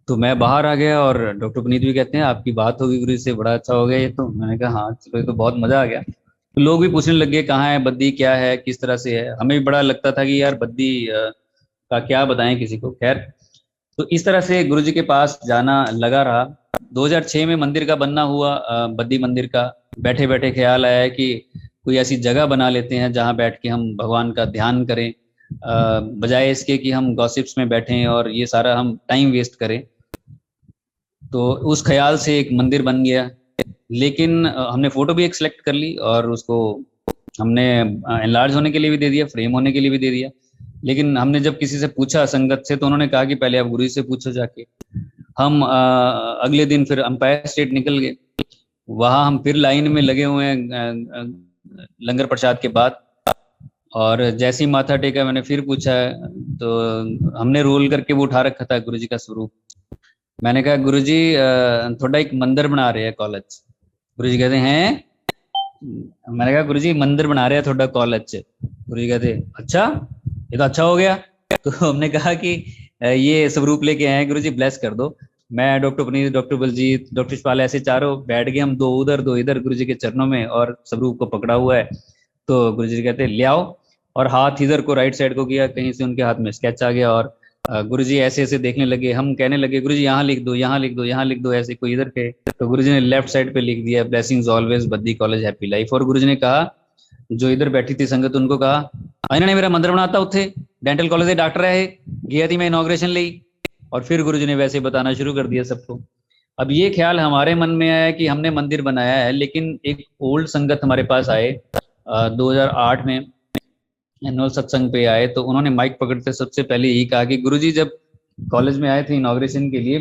S1: तो मैं बाहर आ गया, और डॉक्टर पुनीत भी कहते हैं आपकी बात होगी गुरु से, बड़ा अच्छा हो गया ये तो। मैंने कहा हाँ चलो, ये तो बहुत मजा आ गया। तो लोग भी पूछने लग गए कहाँ है बद्दी, क्या है, किस तरह से है। हमें भी बड़ा लगता था कि यार बद्दी का क्या बताएं किसी को। खैर, तो इस तरह से गुरु जी के पास जाना लगा रहा। 2006 में मंदिर का बनना हुआ, बद्दी मंदिर का। बैठे बैठे ख्याल आया कि कोई ऐसी जगह बना लेते हैं जहाँ बैठ के हम भगवान का ध्यान करें, बजाय इसके कि हम गॉसिप्स में बैठें और ये सारा हम टाइम वेस्ट करें। तो उस ख्याल से एक मंदिर बन गया। लेकिन हमने फोटो भी एक सिलेक्ट कर ली, और उसको हमने एनलार्ज होने के लिए भी दे दिया, फ्रेम होने के लिए भी दे दिया। लेकिन हमने जब किसी से पूछा संगत से, तो उन्होंने कहा कि पहले आप गुरु जी से पूछो जाके। हम अगले दिन फिर अंपायर स्टेट निकल गए। वहां हम फिर लाइन में लगे हुए हैं लंगर प्रसाद के बाद। और जैसे ही माथा टेका, मैंने फिर पूछा, तो हमने रोल करके वो उठा रखा था गुरु जी का स्वरूप। मैंने कहा गुरुजी थोड़ा एक मंदिर बना रहे हैं कॉलेज। गुरुजी कहते हैं, मैंने कहा गुरुजी मंदिर बना रहे हैं थोड़ा कॉलेज। गुरुजी कहते अच्छा, ये तो अच्छा हो गया। तो हमने कहा कि ये स्वरूप लेके आए हैं गुरुजी, ब्लेस कर दो। मैं, doctor Puneet, doctor Baljeet, doctor Shishpal, ऐसे चारों बैठ गए हम, दो उधर दो इधर गुरुजी के चरणों में, और स्वरूप को पकड़ा हुआ है। तो गुरुजी कहते ले आओ, और हाथ इधर को राइट साइड को किया, कहीं से उनके हाथ में स्केच आ गया। और गुरुजी ऐसे ऐसे देखने लगे। हम कहने लगे गुरुजी यहाँ लिख दो, यहाँ लिख दो, यहाँ लिख दो, ऐसे कोई इधर के। तो गुरुजी ने लेफ्ट साइड पे लिख दिया, blessings always Baddi college happy life. और गुरुजी ने कहा, जो इधर बैठी थी संगत, उनको कहा इन्होंने मेरा मंदिर बनाता उत्थे डेंटल कॉलेज के डॉक्टर है, गया थी मैं इनॉग्रेशन ली। और फिर गुरुजी ने वैसे बताना शुरू कर दिया सबको। अब ये ख्याल हमारे मन में आया कि हमने मंदिर बनाया है, लेकिन एक ओल्ड संगत हमारे पास आए 2008 में एनुअल सत्संग पे आए। तो उन्होंने माइक पकड़ते सबसे पहले यही कहा कि गुरुजी जब कॉलेज में आए थे इनॉग्रेशन के लिए,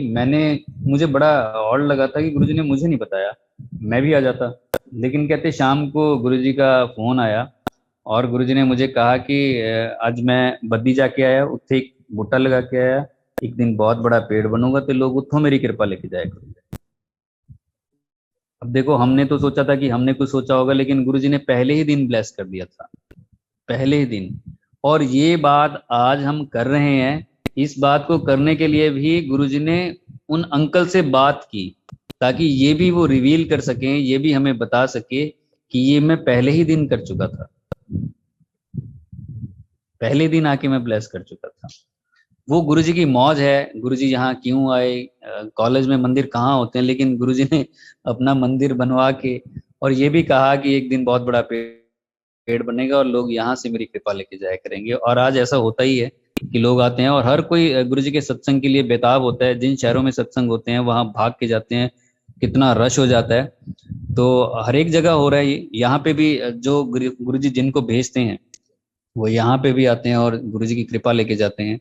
S1: मुझे बड़ा और लगा था कि गुरुजी ने मुझे नहीं बताया, मैं भी आ जाता। लेकिन कहते शाम को गुरुजी का फोन आया, और गुरुजी ने मुझे कहा कि आज मैं बद्दी जाके आया, उत्थे एक बूटा लगा के आया, एक दिन बहुत बड़ा पेड़ बनूंगा तो लोग उत्थों मेरी कृपा लेके जाया करेंगे। अब देखो, हमने तो सोचा था कि हमने कुछ सोचा होगा, लेकिन गुरुजी ने पहले ही दिन ब्लेस कर दिया था, पहले ही दिन। और ये बात आज हम कर रहे हैं। इस बात को करने के लिए भी गुरुजी ने उन अंकल से बात की, ताकि ये भी वो रिवील कर सकें, ये भी हमें बता सके कि ये मैं पहले ही दिन कर चुका था, पहले दिन आके मैं ब्लेस कर चुका था। वो गुरुजी की मौज है, गुरुजी यहाँ क्यों आए, कॉलेज में मंदिर कहाँ होते हैं, लेकिन गुरुजी ने अपना मंदिर बनवा के और ये भी कहा कि एक दिन बहुत बड़ा पेड़ बनेगा और लोग यहाँ से मेरी कृपा लेके जाया करेंगे। और आज ऐसा होता ही है कि लोग आते हैं और हर कोई गुरुजी के सत्संग के लिए बेताब होता है। जिन शहरों में सत्संग होते हैं वहां भाग के जाते हैं, कितना रश हो जाता है। तो हर एक जगह हो रहा है ये। यहाँ पे भी जो गुरुजी जिनको भेजते हैं वो यहाँ पे भी आते हैं और गुरुजी की कृपा लेके जाते हैं।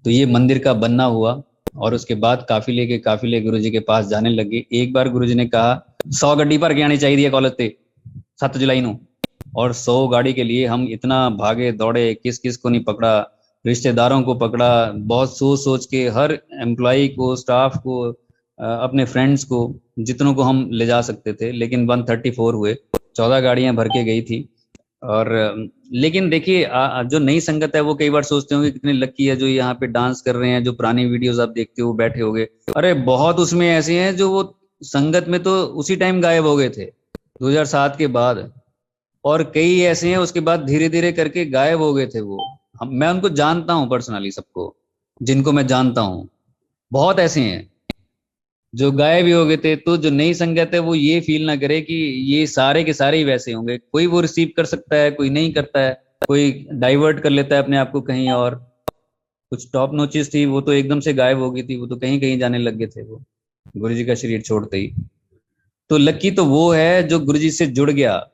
S1: तो ये मंदिर का बनना हुआ और उसके बाद काफिले के काफिले गुरुजी के पास जाने लगे। एक बार गुरुजी ने कहा 100 गड्डी भर के आनी चाहिए कॉलेज से 7 जुलाई ਨੂੰ। और 100 गाड़ी के लिए हम इतना भागे दौड़े, किस किस को नहीं पकड़ा, रिश्तेदारों को पकड़ा, बहुत सोच सोच के हर एम्प्लॉय को, स्टाफ को, अपने फ्रेंड्स को, जितनों को हम ले जा सकते थे। लेकिन 134 हुए, 14 गाड़ियां भर के गई थी। और लेकिन देखिए जो नई संगत है वो कई बार सोचते होंगे कितने लकी है जो यहाँ पे डांस कर रहे हैं, जो पुरानी वीडियोस आप देखते हो बैठे होंगे। अरे बहुत उसमें ऐसे हैं जो वो संगत में तो उसी टाइम गायब हो गए थे 2007 के बाद, और कई ऐसे हैं उसके बाद धीरे धीरे करके गायब हो गए थे वो। मैं उनको जानता हूँ पर्सनली, सबको जिनको मैं जानता हूँ बहुत ऐसे हैं जो गायब ही हो गए थे। तो जो नई संगत है वो ये फील ना करे कि ये सारे के सारे ही वैसे होंगे। कोई वो रिसीव कर सकता है, कोई नहीं करता है, कोई डाइवर्ट कर लेता है अपने आप को कहीं और। कुछ टॉप नोचिस थी वो तो एकदम से गायब हो गई थी, वो तो कहीं कहीं जाने लग गए थे वो गुरुजी का शरीर छोड़ते ही। तो लकी तो वो है जो गुरुजी से जुड़ गया।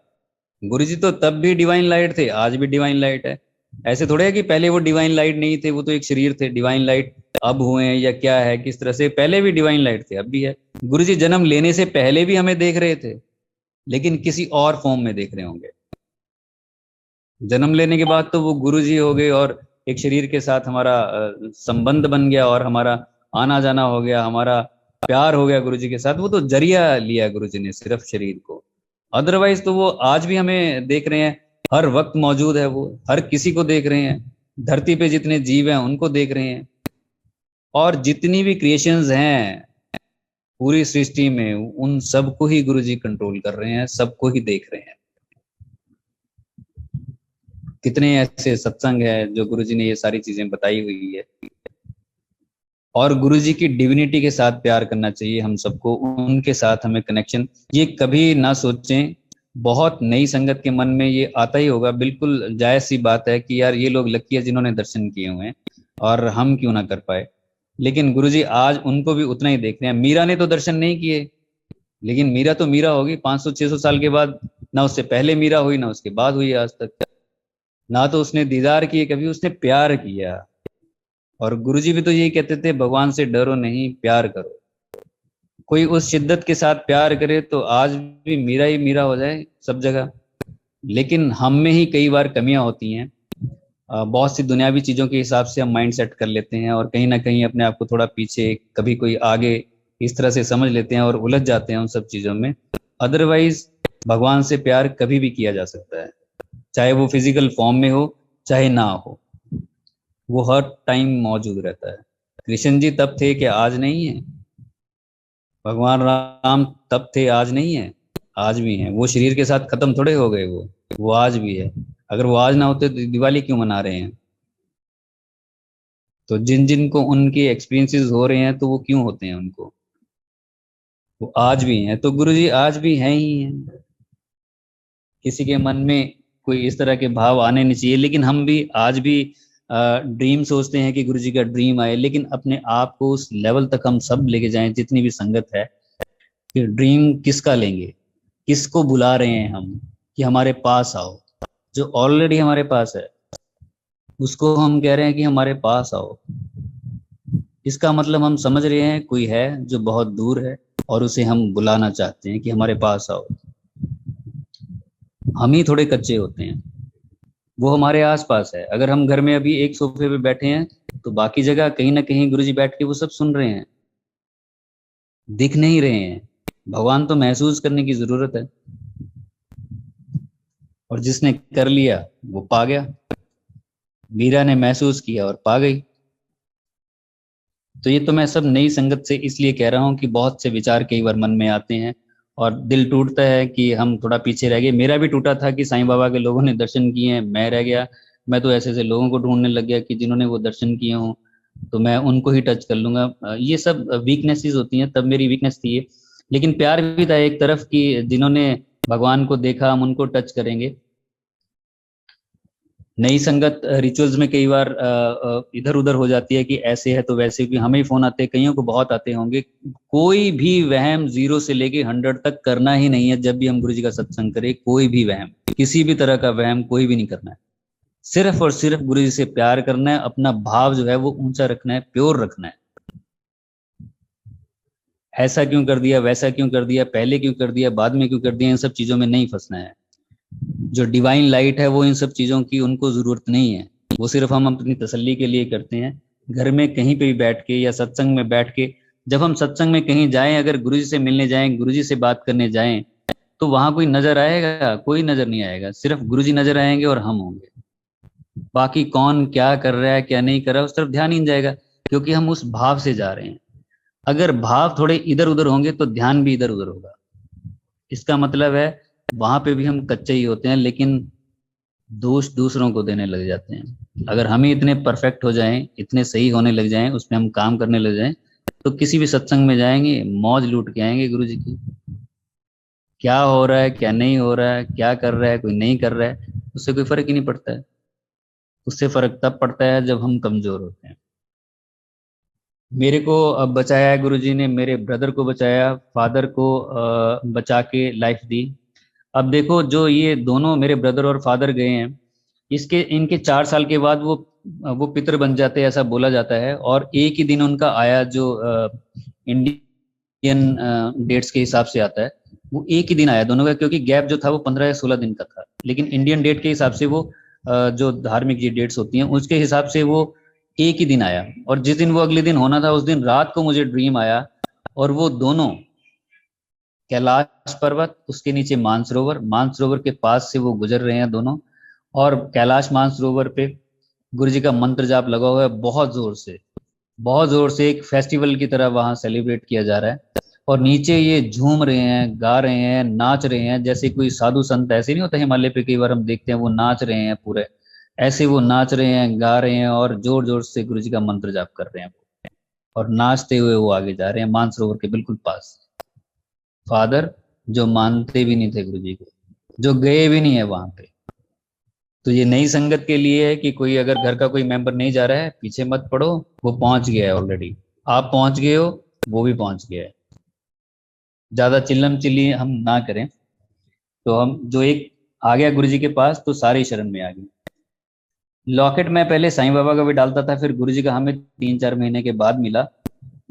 S1: गुरुजी तो तब भी डिवाइन लाइट थे, आज भी डिवाइन लाइट है। ऐसे थोड़े है कि पहले वो डिवाइन लाइट नहीं थे, वो तो एक शरीर थे। डिवाइन लाइट अब हुए हैं या क्या है, किस तरह से, पहले भी डिवाइन लाइट थे, अब भी है। गुरुजी जन्म लेने से पहले भी हमें देख रहे थे, लेकिन किसी और फॉर्म में देख रहे होंगे। जन्म लेने के बाद तो वो गुरुजी हो गए और एक शरीर के साथ हमारा संबंध बन गया और हमारा आना जाना हो गया, हमारा प्यार हो गया गुरुजी के साथ। वो तो जरिया लिया गुरुजी ने सिर्फ शरीर को। अदरवाइज तो वो आज भी हमें देख रहे हैं, हर वक्त मौजूद है वो, हर किसी को देख रहे हैं। धरती पे जितने जीव हैं उनको देख रहे हैं, और जितनी भी क्रिएशंस हैं पूरी सृष्टि में उन सबको ही गुरुजी कंट्रोल कर रहे हैं, सबको ही देख रहे हैं। कितने ऐसे सत्संग है जो गुरुजी ने ये सारी चीजें बताई हुई है। और गुरुजी की डिविनिटी के साथ प्यार करना चाहिए हम सबको, उनके साथ हमें कनेक्शन। ये कभी ना सोचें, बहुत नई संगत के मन में ये आता ही होगा, बिल्कुल जायज सी बात है कि यार ये लोग लकी है जिन्होंने दर्शन किए हुए हैं और हम क्यों ना कर पाए। लेकिन गुरुजी आज उनको भी उतना ही देख रहे हैं। मीरा ने तो दर्शन नहीं किए, लेकिन मीरा तो मीरा होगी 500-600 साल के बाद। ना उससे पहले मीरा हुई, ना उसके बाद हुई आज तक। ना तो उसने दीदार किए कभी, उसने प्यार किया। और गुरुजी भी तो यही कहते थे, भगवान से डरो नहीं, प्यार करो। कोई उस शिद्दत के साथ प्यार करे तो आज भी मीरा ही मीरा हो जाए सब जगह। लेकिन हम में ही कई बार कमियां होती हैं। बहुत सी दुनियावी चीजों के हिसाब से हम माइंड सेट कर लेते हैं और कहीं ना कहीं अपने आप को थोड़ा पीछे, कभी कोई आगे, इस तरह से समझ लेते हैं और उलझ जाते हैं उन सब चीजों में। अदरवाइज भगवान से प्यार कभी भी किया जा सकता है, चाहे वो फिजिकल फॉर्म में हो चाहे ना हो, वो हर टाइम मौजूद रहता है। कृष्ण जी तब थे कि आज नहीं है, भगवान राम तब थे आज नहीं है, आज भी हैं। वो शरीर के साथ खत्म थोड़े हो गए, वो आज भी है। अगर वो आज ना होते तो दिवाली क्यों मना रहे हैं? तो जिन जिन को उनके एक्सपीरियंसेस हो रहे हैं तो वो क्यों होते हैं उनको, वो आज भी हैं। तो गुरु जी आज भी हैं ही हैं। किसी के मन में कोई इस तरह के भाव आने नहीं चाहिए। लेकिन हम भी आज भी ड्रीम सोचते हैं कि गुरुजी का ड्रीम आए, लेकिन अपने आप को उस लेवल तक हम सब लेके जाएं, जितनी भी संगत है, कि ड्रीम किसका लेंगे, किसको बुला रहे हैं हम कि हमारे पास आओ। जो ऑलरेडी हमारे पास है उसको हम कह रहे हैं कि हमारे पास आओ। इसका मतलब हम समझ रहे हैं कोई है जो बहुत दूर है और उसे हम बुलाना चाहते हैं कि हमारे पास आओ। हम ही थोड़े कच्चे होते हैं, वो हमारे आसपास है। अगर हम घर में अभी एक सोफे पे बैठे हैं तो बाकी जगह कहीं ना कहीं गुरुजी बैठ के वो सब सुन रहे हैं, दिख नहीं रहे हैं। भगवान तो महसूस करने की जरूरत है, और जिसने कर लिया वो पा गया। मीरा ने महसूस किया और पा गई। तो ये तो मैं सब नई संगत से इसलिए कह रहा हूँ कि बहुत से विचार कई बार मन में आते हैं और दिल टूटता है कि हम थोड़ा पीछे रह गए। मेरा भी टूटा था कि साईं बाबा के लोगों ने दर्शन किए हैं, मैं रह गया। मैं तो ऐसे ऐसे लोगों को ढूंढने लग गया कि जिन्होंने वो दर्शन किए हों, तो मैं उनको ही टच कर लूंगा। ये सब वीकनेसेस होती हैं, तब मेरी वीकनेस थी ये। लेकिन प्यार भी था एक तरफ कि जिन्होंने भगवान को देखा हम उनको टच करेंगे। नई संगत रिचुअल्स में कई बार इधर उधर हो जाती है कि ऐसे है तो वैसे, कि हमें ही फोन आते हैं, कईयों को बहुत आते होंगे। कोई भी वहम 0 से लेके 100 तक करना ही नहीं है। जब भी हम गुरु जी का सत्संग करें, कोई भी वहम, किसी भी तरह का वहम कोई भी नहीं करना है। सिर्फ और सिर्फ गुरु जी से प्यार करना है, अपना भाव जो है वो ऊंचा रखना है, प्योर रखना है। ऐसा क्यों कर दिया, वैसा क्यों कर दिया, पहले क्यों कर दिया, बाद में क्यों कर दिया, इन सब चीजों में नहीं फंसना है। जो डिवाइन लाइट है वो इन सब चीजों की उनको जरूरत नहीं है। वो सिर्फ हम अपनी तसल्ली के लिए करते हैं। घर में कहीं पे भी बैठ के या सत्संग में बैठ के, जब हम सत्संग में कहीं जाएं, अगर गुरुजी से मिलने जाएं, गुरुजी से बात करने जाएं, तो वहां कोई नजर आएगा? कोई नजर नहीं आएगा। सिर्फ गुरुजी नजर आएंगे और हम होंगे। बाकी कौन क्या कर रहा है क्या नहीं कर रहा है उस तरफ ध्यान ही नहीं जाएगा, क्योंकि हम उस भाव से जा रहे हैं। अगर भाव थोड़े इधर उधर होंगे तो ध्यान भी इधर उधर होगा। इसका मतलब है वहां पे भी हम कच्चे ही होते हैं, लेकिन दोष दूसरों को देने लग जाते हैं। अगर हम ही इतने परफेक्ट हो जाएं, इतने सही होने लग जाएं, उसमें हम काम करने लग जाएं, तो किसी भी सत्संग में जाएंगे, मौज लूट के आएंगे गुरु जी की। क्या हो रहा है क्या नहीं हो रहा है, क्या कर रहा है कोई नहीं कर रहा है, उससे कोई फर्क ही नहीं पड़ता है। उससे फर्क तब पड़ता है जब हम कमजोर होते हैं। मेरे को अब बचाया है गुरु जी ने, मेरे ब्रदर को बचाया, फादर को बचा के लाइफ दी। अब देखो, जो ये दोनों मेरे ब्रदर और फादर गए हैं, इसके इनके 4 साल के बाद वो पितर बन जाते हैं, ऐसा बोला जाता है। और एक ही दिन उनका आया, जो इंडियन डेट्स के हिसाब से आता है, वो एक ही दिन आया दोनों का, क्योंकि गैप जो था वो 15 या 16 दिन का था। लेकिन इंडियन डेट के हिसाब से वो जो धार्मिक जी डेट्स होती हैं उसके हिसाब से वो एक ही दिन आया। और जिस दिन वो अगले दिन होना था, उस दिन रात को मुझे ड्रीम आया, और वो दोनों कैलाश पर्वत, उसके नीचे मानसरोवर, मानसरोवर के पास से वो गुजर रहे हैं दोनों। और कैलाश मानसरोवर पे गुरु जी का मंत्र जाप लगा हुआ है, बहुत जोर से, बहुत जोर से, एक फेस्टिवल की तरह वहां सेलिब्रेट किया जा रहा है। और नीचे ये झूम रहे हैं, गा रहे हैं, नाच रहे हैं, जैसे कोई साधु संत ऐसे नहीं होता हिमालय पे कई बार हम देखते हैं, वो नाच रहे हैं पूरे, ऐसे वो नाच रहे हैं, गा रहे हैं, और जोर जोर से गुरु जी का मंत्र जाप कर रहे हैं। और नाचते हुए वो आगे जा रहे हैं मानसरोवर के बिल्कुल पास। फादर जो मानते भी नहीं थे गुरु जी को, जो गए भी नहीं है वहां पे। तो ये नई संगत के लिए है कि कोई अगर घर का कोई मेंबर नहीं जा रहा है, पीछे मत पड़ो, वो पहुंच गया है ऑलरेडी। आप पहुंच गए हो, वो भी पहुंच गया है। ज्यादा चिल्लम चिल्ली हम ना करें। तो हम जो एक आ गया गुरु जी के पास, तो सारी शरण में आ गई। लॉकेट मैं पहले साईं बाबा का भी डालता था, फिर गुरु जी का हमें 3-4 महीने के बाद मिला,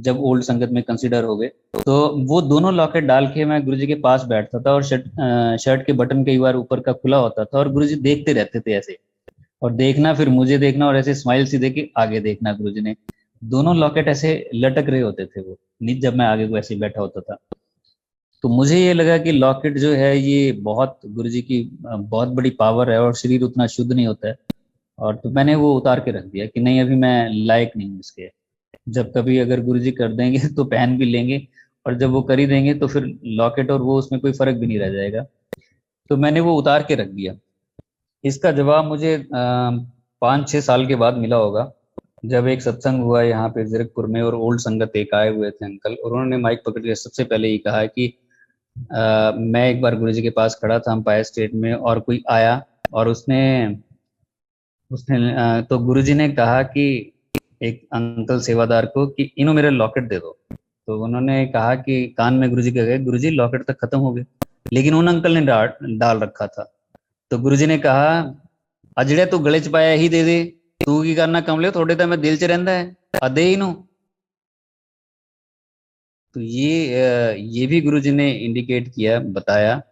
S1: जब ओल्ड संगत में कंसिडर हो गए। तो वो दोनों लॉकेट डाल के मैं गुरुजी के पास बैठता था, और शर्ट के बटन कई बार ऊपर का खुला होता था, और गुरुजी देखते रहते थे ऐसे, और देखना, फिर मुझे देखना, और ऐसे स्माइल सी देके आगे देखना गुरुजी ने। दोनों लॉकेट ऐसे लटक रहे होते थे वो नीचे, जब मैं आगे को ऐसे बैठा होता था। तो मुझे ये लगा कि लॉकेट जो है ये बहुत गुरुजी की बहुत बड़ी पावर है, और शरीर उतना शुद्ध नहीं होता है। और तो मैंने वो उतार के रख दिया कि नहीं, अभी मैं लायक नहीं हूँ इसके। जब कभी अगर गुरुजी कर देंगे तो पहन भी लेंगे, और जब वो कर ही देंगे तो फिर लॉकेट और वो उसमें कोई फर्क भी नहीं रह जाएगा। तो मैंने वो उतार के रख दिया। इसका जवाब मुझे 5-6 साल के बाद मिला होगा, जब एक सत्संग हुआ यहाँ पे जीरकपुर में, और ओल्ड संगत एक आए हुए थे अंकल, और उन्होंने माइक पकड़ के सबसे पहले ये कहा कि मैं एक बार गुरुजी के पास खड़ा था अंपायर स्टेट में, और कोई आया, और उसने उसने तो गुरुजी ने कहा कि एक अंकल सेवादार को कि इन्हों मेरा लॉकेट दे दो। तो उन्होंने कहा कि कान में गुरुजी के गए, गुरुजी लॉकेट तक खत्म हो गए, लेकिन उन अंकल ने डाल रखा था। तो गुरुजी ने कहा, अजड़े तू गले च पाया ही दे दे, तू की करना कमले, थोड़े तो मैं दिल च रहिंदा है, अदे ही नो। तो ये भी गुरुजी ने इंडिकेट किया, बताया,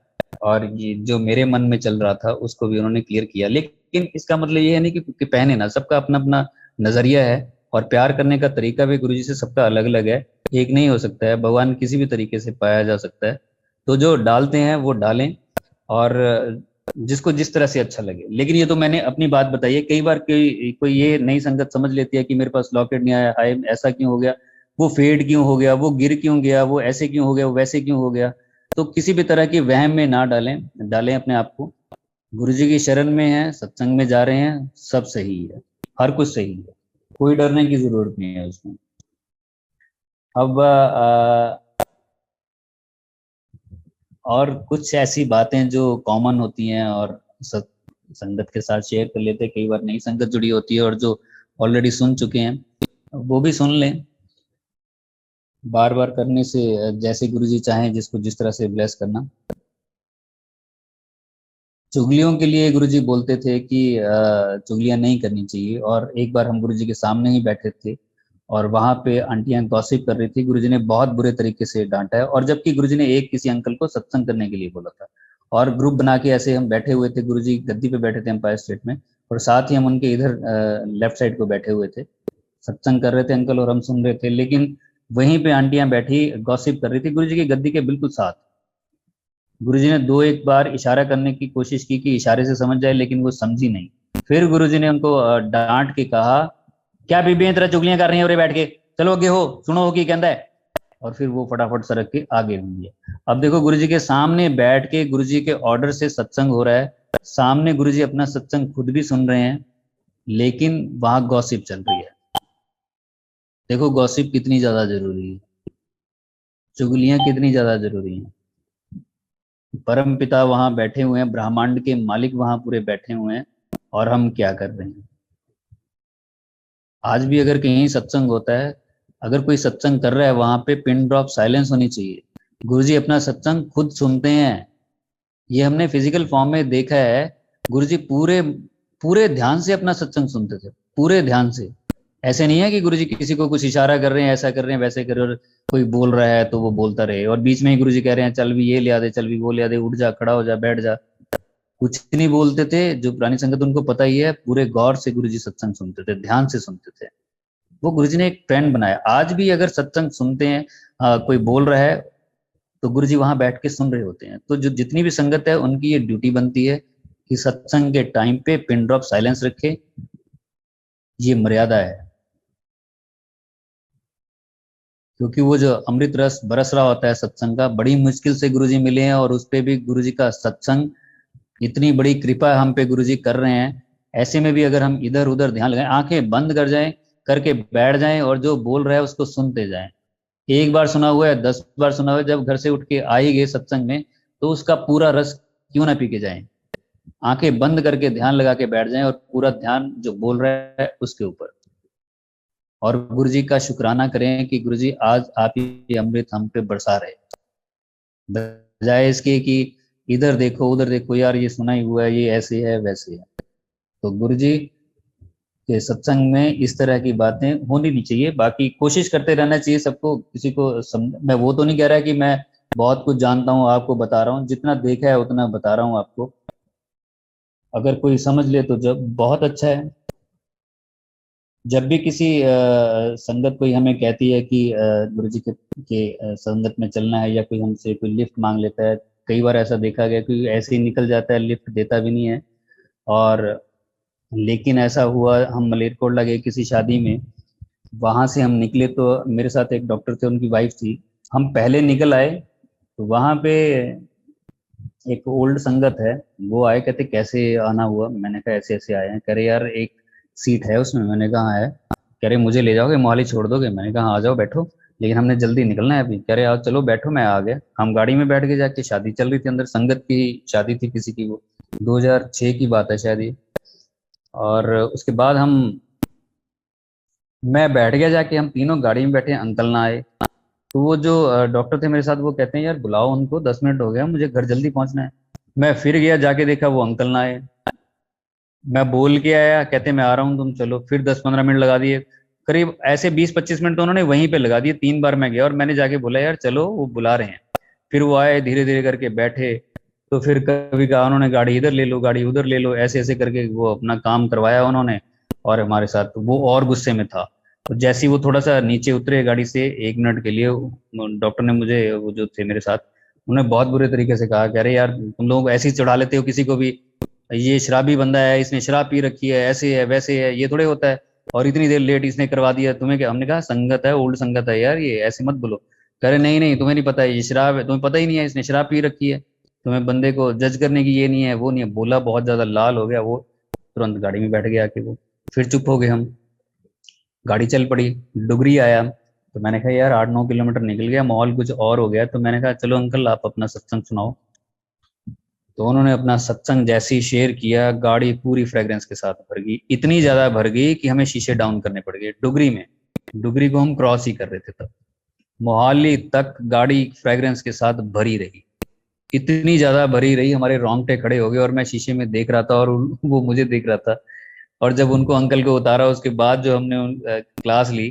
S1: और ये जो मेरे मन में चल रहा था उसको भी उन्होंने क्लियर किया। लेकिन इसका मतलब ये है नहीं कि पहने ना, सबका अपना अपना नजरिया है, और प्यार करने का तरीका भी गुरुजी से सबका अलग अलग है, एक नहीं हो सकता है। भगवान किसी भी तरीके से पाया जा सकता है। तो जो डालते हैं वो डालें, और जिसको जिस तरह से अच्छा लगे। लेकिन ये तो मैंने अपनी बात बताई है। कई बार कोई कोई ये नई संगत समझ लेती है कि मेरे पास लॉकेट नहीं आया, हाय ऐसा क्यों हो गया, वो फेड क्यों हो गया, वो गिर क्यों गया, वो ऐसे क्यों हो गया, वो वैसे क्यों हो गया। तो किसी भी तरह की वहम में ना डालें, डालें अपने आप को, गुरु जी की शरण में है, सत्संग में जा रहे हैं, सब सही है, हर कुछ सही है, कोई डरने की जरूरत नहीं है उसमें। अब और कुछ ऐसी बातें जो कॉमन होती हैं और संगत के साथ शेयर कर लेते हैं, कई बार नई संगत जुड़ी होती है और जो ऑलरेडी सुन चुके हैं वो भी सुन लें। बार बार करने से जैसे गुरु जी चाहें जिसको जिस तरह से ब्लेस करना। चुगलियों के लिए गुरु जी बोलते थे कि चुगलियां नहीं करनी चाहिए, और एक बार हम गुरु जी के सामने ही बैठे थे और वहां पे आंटियां गॉसिप कर रही थी, गुरु जी ने बहुत बुरे तरीके से डांटा है, और जबकि गुरु जी ने एक किसी अंकल को सत्संग करने के लिए बोला था। और ग्रुप बना के ऐसे हम बैठे हुए थे, गुरु जी गद्दी पे बैठे थे एम्पायर स्टेट में, और साथ ही हम उनके इधर लेफ्ट साइड को बैठे हुए थे, सत्संग कर रहे थे अंकल और हम सुन रहे थे, लेकिन वहीं पे आंटियां बैठी गॉसिप कर रही थी गुरु जी की गद्दी के बिल्कुल साथ। गुरुजी ने दो एक बार इशारा करने की कोशिश की कि इशारे से समझ जाए, लेकिन वो समझी नहीं। फिर गुरुजी ने उनको डांट के कहा, क्या बीबियां तरह चुगलियां कर रही हैं उरे बैठ के, चलो आगे हो, सुनो हो की कहता है। और फिर वो फटाफट सरक के आगे हुई है। अब देखो गुरुजी के सामने बैठ के गुरुजी के ऑर्डर से सत्संग हो रहा है, सामने गुरुजी अपना सत्संग खुद भी सुन रहे हैं, लेकिन वहां गॉसिप चल रही है। देखो गॉसिप कितनी ज्यादा जरूरी है, चुगलियां कितनी ज्यादा जरूरी हैं। परम पिता वहां बैठे हुए हैं, ब्रह्मांड के मालिक वहां पूरे बैठे हुए हैं, और हम क्या कर रहे हैं। आज भी अगर कहीं सत्संग होता है, अगर कोई सत्संग कर रहा है, वहां पे पिन ड्रॉप साइलेंस होनी चाहिए। गुरुजी अपना सत्संग खुद सुनते हैं, ये हमने फिजिकल फॉर्म में देखा है। गुरुजी पूरे पूरे ध्यान से अपना सत्संग सुनते थे, पूरे ध्यान से। ऐसे नहीं है कि गुरुजी किसी को कुछ इशारा कर रहे हैं, ऐसा कर रहे हैं, वैसे कर रहे हैं, और कोई बोल रहा है तो वो बोलता रहे, और बीच में ही गुरुजी कह रहे हैं चल भी ये ले आ दे, चल भी वो ले आ दे, उठ जा, खड़ा हो जा, बैठ जा। कुछ नहीं बोलते थे। जो पुरानी संगत उनको पता ही है, पूरे गौर से गुरुजी सत्संग सुनते थे, ध्यान से सुनते थे। वो गुरुजी ने एक ट्रेंड बनाया। आज भी अगर सत्संग सुनते हैं, कोई बोल रहा है, तो गुरुजी वहां बैठ के सुन रहे होते हैं। तो जो जितनी भी संगत है उनकी ये ड्यूटी बनती है कि सत्संग के टाइम पे पिन ड्रॉप साइलेंस रखे, ये मर्यादा है। क्योंकि वो जो अमृत रस बरस रहा होता है सत्संग का, बड़ी मुश्किल से गुरुजी मिले हैं, और उस पे भी गुरुजी का सत्संग, इतनी बड़ी कृपा हम पे गुरुजी कर रहे हैं। ऐसे में भी अगर हम इधर उधर ध्यान लगाएं, आंखें बंद कर जाएं, करके बैठ जाएं, और जो बोल रहा है उसको सुनते जाएं। एक बार सुना हुआ है, 10 बार सुना हुआ है, जब घर से उठ के आ ही गए सत्संग में, तो उसका पूरा रस क्यों ना पी के जाएं। आंखें बंद करके ध्यान लगा के बैठ जाएं, और पूरा ध्यान जो बोल रहा है उसके ऊपर, और गुरुजी का शुक्राना करें कि गुरुजी आज आप ही अमृत हम पे बरसा रहे, बजाय इसके कि इधर देखो उधर देखो, यार ये सुना ही हुआ है, ये ऐसे है वैसे है। तो गुरुजी के सत्संग में इस तरह की बातें होनी नहीं चाहिए। बाकी कोशिश करते रहना चाहिए सबको, किसी को मैं वो तो नहीं कह रहा कि मैं बहुत कुछ जानता हूँ आपको बता रहा हूँ, जितना देखा है उतना बता रहा हूँ आपको। अगर कोई समझ ले तो जब बहुत अच्छा है। जब भी किसी संगत कोई हमें कहती है कि गुरुजी के संगत में चलना है, या कोई हमसे कोई लिफ्ट मांग लेता है, कई बार ऐसा देखा गया कि ऐसे ही निकल जाता है, लिफ्ट देता भी नहीं है। और लेकिन ऐसा हुआ, हम मलेरकोटला गए किसी शादी में, वहां से हम निकले तो मेरे साथ एक डॉक्टर थे, उनकी वाइफ थी, हम पहले निकल आए, तो वहां पे एक ओल्ड संगत है, वो आए, कहते कैसे आना हुआ, मैंने कहा ऐसे ऐसे आए हैं। कह रहे यार एक सीट है उसमें, मैंने कहा "हाँ है"। कह रहे मुझे ले जाओगे, मोहाली छोड़ दोगे, मैंने कहा "हाँ, आ जाओ बैठो, लेकिन हमने जल्दी निकलना है अभी"। कह रहे आओ चलो बैठो, मैं आ गया। हम गाड़ी में बैठ के जाके, शादी चल रही थी अंदर, संगत की शादी थी किसी की, वो 2006 की बात है शायद ये। और उसके बाद हम, मैं बैठ गया जाके, हम तीनों गाड़ी में बैठे, अंकल ना आए। तो वो जो डॉक्टर थे मेरे साथ, वो कहते हैं यार बुलाओ उनको, 10 मिनट हो गया, मुझे घर जल्दी पहुंचना है। मैं फिर गया, जाके देखा वो अंकल ना आए। मैं बोल के आया, कहते मैं आ रहा हूँ तुम चलो, फिर 10-15 मिनट लगा दिए, करीब ऐसे 20-25 मिनट तो उन्होंने वहीं पे लगा दिए। 3 बार मैं गया और मैंने जाके बोला यार चलो वो बुला रहे हैं। फिर वो आए, धीरे धीरे करके बैठे, तो फिर कभी कहा उन्होंने गाड़ी इधर ले लो, गाड़ी उधर ले लो, ऐसे ऐसे करके वो अपना काम करवाया उन्होंने। और हमारे साथ तो वो और गुस्से में था। तो जैसे ही वो थोड़ा सा नीचे उतरे गाड़ी से, 1 मिनट के लिए डॉक्टर ने मुझे, वो जो थे मेरे साथ, उन्होंने बहुत बुरे तरीके से कहा, कह रहे यार तुम लोग ऐसे ही चढ़ा लेते हो किसी को भी, ये शराबी बंदा है, इसने शराब पी रखी है, ऐसे है वैसे है, ये थोड़े होता है, और इतनी देर लेट इसने करवा दिया तुम्हें क्या। हमने कहा संगत है, ओल्ड संगत है यार, ये ऐसे मत बोलो। कह रहे नहीं नहीं तुम्हें नहीं पता है, ये शराब है, तुम्हें पता ही नहीं है, इसने शराब पी रखी है। तुम्हें बंदे को जज करने की ये नहीं है, वो नहीं है। बोला बहुत ज्यादा लाल हो गया वो, तुरंत गाड़ी में बैठ गया आके वो। फिर चुप हो गए हम, गाड़ी चल पड़ी। डुगरी आया तो मैंने कहा यार 8-9 किलोमीटर निकल गया, माहौल कुछ और हो गया। तो मैंने कहा चलो अंकल आप अपना सत्संग सुनाओ। तो उन्होंने अपना सत्संग जैसे ही शेयर किया, गाड़ी पूरी फ्रेग्रेंस के साथ भर गई, इतनी ज्यादा भर गई कि हमें शीशे डाउन करने पड़ गए डुगरी में। डुगरी को हम क्रॉस ही कर रहे थे तब। मोहाली तक गाड़ी फ्रेग्रेंस के साथ भरी रही, इतनी ज्यादा भरी रही, हमारे रोंगटे खड़े हो गए। और मैं शीशे में देख रहा था और वो मुझे देख रहा था। और जब उनको अंकल को उतारा उसके बाद जो हमने क्लास ली,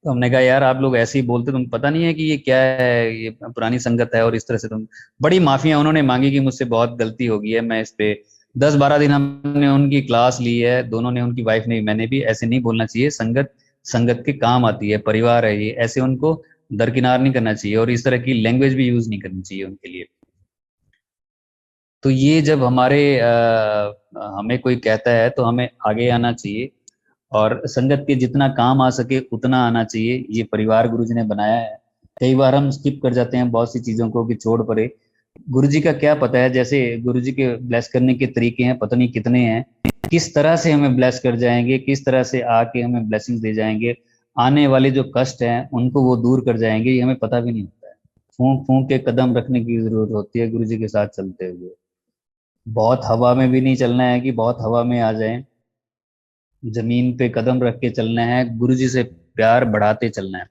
S1: तो हमने कहा यार आप लोग ऐसे ही बोलते, तुम पता नहीं है कि ये क्या है, ये पुरानी संगत है और इस तरह से तुम। बड़ी माफियां उन्होंने मांगी कि मुझसे बहुत गलती हो गई है, मैं इस पे 10-12 दिन हमने उनकी क्लास ली है, दोनों ने, उनकी वाइफ ने, मैंने भी। ऐसे नहीं बोलना चाहिए, संगत संगत के काम आती है, परिवार है ये, ऐसे उनको दरकिनार नहीं करना चाहिए और इस तरह की लैंग्वेज भी यूज नहीं करनी चाहिए उनके लिए। तो ये जब हमें कोई कहता है तो हमें आगे आना चाहिए और संगत के जितना काम आ सके उतना आना चाहिए। ये परिवार गुरु जी ने बनाया है। कई बार हम स्किप कर जाते हैं बहुत सी चीजों को कि छोड़ पड़े। गुरु जी का क्या पता है, जैसे गुरु जी के ब्लेस करने के तरीके हैं पता नहीं कितने हैं, किस तरह से हमें ब्लेस कर जाएंगे, किस तरह से आके हमें ब्लेसिंग दे जाएंगे, आने वाले जो कष्ट हैं उनको वो दूर कर जाएंगे, ये हमें पता भी नहीं होता है। फूंक फूंक के कदम रखने की जरूरत होती है गुरु जी के साथ चलते हुए। बहुत हवा में भी नहीं चलना है कि बहुत हवा में आ जाए, जमीन पे कदम रख के चलना है, गुरुजी से प्यार बढ़ाते चलना है।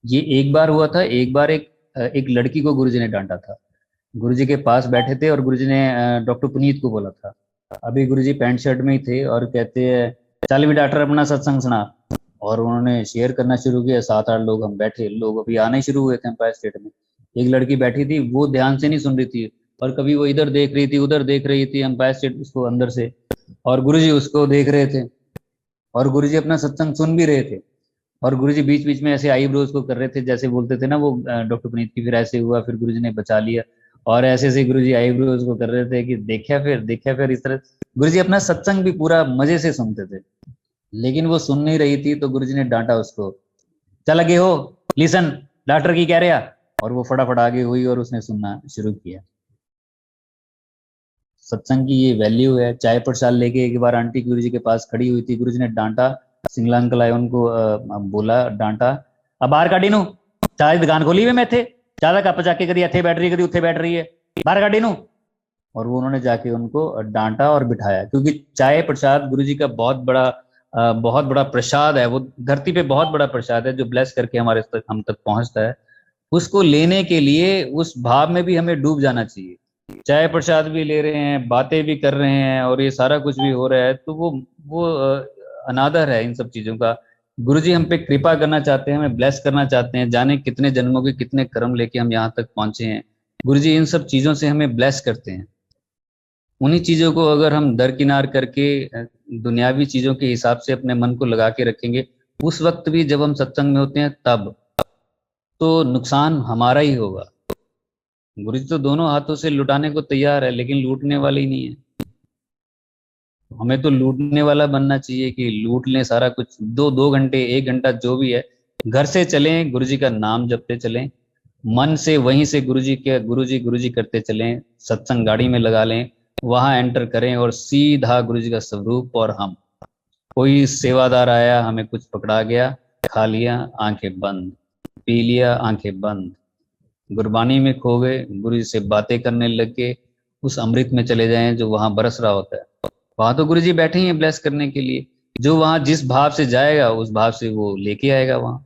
S1: ये एक बार हुआ था, एक बार एक लड़की को गुरुजी ने डांटा था। गुरुजी के पास बैठे थे और गुरुजी ने डॉक्टर पुनीत को बोला था। अभी गुरुजी पैंट शर्ट में ही थे और कहते हैं चल भी डॉक्टर अपना सत्संग सुना। और उन्होंने शेयर करना शुरू किया, 7-8 लोग हम बैठे, लोग अभी आने शुरू हुए थे एम्पायर स्टेट में। एक लड़की बैठी थी, वो ध्यान से नहीं सुन रही थी और कभी वो इधर देख रही थी उधर देख रही थी एम्पायर स्टेट उसको अंदर से, और गुरुजी उसको देख रहे थे और गुरुजी अपना सत्संग सुन भी रहे थे। और गुरुजी बीच बीच में ऐसे आईब्रोज को कर रहे थे, जैसे बोलते थे ना वो डॉक्टर पुनीत की। फिर ऐसे हुआ, फिर गुरुजी ने बचा लिया और ऐसे ऐसे गुरुजी आईब्रोज को कर रहे थे कि देखा फिर इस तरह। गुरुजी अपना सत्संग भी पूरा मजे से सुनते थे, लेकिन वो सुन नहीं रही थी तो गुरुजी ने डांटा उसको, चल आगे हो, लिसन, डॉक्टर की कह रहा। और वो फटाफट आगे हुई और उसने सुनना शुरू किया। सत्संग की ये वैल्यू है। चाय प्रसाद लेके एक बार आंटी गुरुजी के पास खड़ी हुई थी, गुरुजी ने डांटा, सिंगला अंकल आए उनको बोला, डांटा, अब बाहर काटी नू, चाय की दुकान खोली हुई मैं थे, चाय का कप जाके कभी इथे बैठ रही है कभी उथे बैठ रही है, बाहर काटी नू। और वो उन्होंने जाके उनको डांटा और बिठाया, क्योंकि चाय प्रसाद गुरुजी का बहुत बड़ा प्रसाद है। वो धरती पे बहुत बड़ा प्रसाद है जो ब्लेस करके हमारे तक हम तक पहुंचता है। उसको लेने के लिए उस भाव में भी हमें डूब जाना चाहिए। चाय प्रसाद भी ले रहे हैं, बातें भी कर रहे हैं और ये सारा कुछ भी हो रहा है, तो वो अनादर है इन सब चीजों का। गुरुजी हम पे कृपा करना चाहते हैं, हमें ब्लेस करना चाहते हैं, जाने कितने जन्मों के कितने कर्म लेके हम यहाँ तक पहुंचे हैं। गुरुजी इन सब चीजों से हमें ब्लेस करते हैं। उन्हीं चीजों को अगर हम दरकिनार करके दुनियावी चीजों के हिसाब से अपने मन को लगा के रखेंगे, उस वक्त भी जब हम सत्संग में होते हैं तब तो नुकसान हमारा ही होगा। गुरुजी तो दोनों हाथों से लुटाने को तैयार है, लेकिन लूटने वाले ही नहीं है। हमें तो लूटने वाला बनना चाहिए कि लूट लें सारा कुछ। 2-2 घंटे 1 घंटा जो भी है, घर से चलें गुरुजी का नाम जपते चलें, मन से वहीं से गुरुजी करते चलें, सत्संग गाड़ी में लगा लें, वहां एंटर करें और सीधा गुरुजी का स्वरूप। और हम, कोई सेवादार आया, हमें कुछ पकड़ा गया, खा लिया आंखें बंद, पी लिया आंखें बंद, गुरबानी में खो गए, गुरु जी से बातें करने लग के उस अमृत में चले जाएं जो वहां बरस रहा होता है। वहां तो गुरु जी बैठे ही हैं ब्लेस करने के लिए। जो वहां जिस भाव से जाएगा उस भाव से वो लेके आएगा वहां।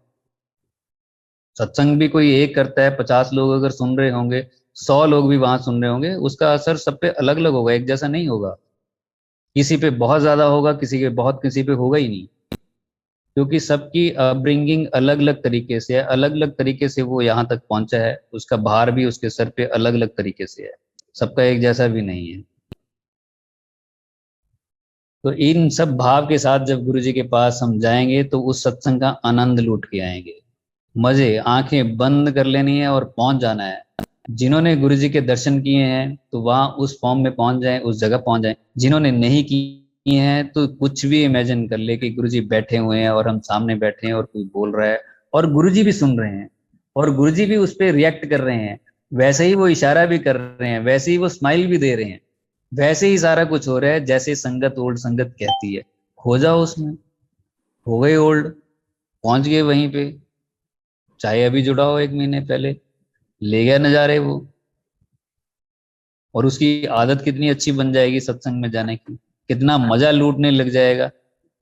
S1: सत्संग भी कोई एक करता है, 50 लोग अगर सुन रहे होंगे, 100 लोग भी वहां सुन रहे होंगे, उसका असर सब पे अलग अलग होगा, एक जैसा नहीं होगा। किसी पे बहुत ज्यादा होगा, किसी के बहुत, किसी पे होगा ही नहीं, क्योंकि सबकी अपब्रिंगिंग अलग अलग तरीके से है, अलग अलग तरीके से वो यहाँ तक पहुंचा है, उसका भार भी उसके सर पे अलग अलग तरीके से है, सबका एक जैसा भी नहीं है। तो इन सब भाव के साथ जब गुरु जी के पास हम जाएंगे तो उस सत्संग का आनंद लूट के आएंगे। मजे, आंखें बंद कर लेनी है और पहुंच जाना है। जिन्होंने गुरु जी के दर्शन किए हैं तो वहां उस फॉर्म में पहुंच जाएं, उस जगह पहुंच जाएं। जिन्होंने नहीं किए हैं तो कुछ भी इमेजिन कर ले कि गुरु जी बैठे हुए हैं और हम सामने बैठे हैं और कोई बोल रहा है और गुरु जी भी सुन रहे हैं और गुरु जी भी उस पर रिएक्ट कर रहे हैं वैसे ही वो इशारा भी कर रहे हैं, वैसे ही वो स्माइल भी दे रहे हैं, वैसे ही सारा कुछ हो रहा है जैसे संगत ओल्ड संगत कहती है। खो जाओ उसमें, हो गए ओल्ड, पहुंच गए वहीं पे। चाहे अभी जुड़ा हो 1 महीने पहले, ले गया नजारे वो। और उसकी आदत कितनी अच्छी बन जाएगी सत्संग में जाने की, कितना मजा लूटने लग जाएगा।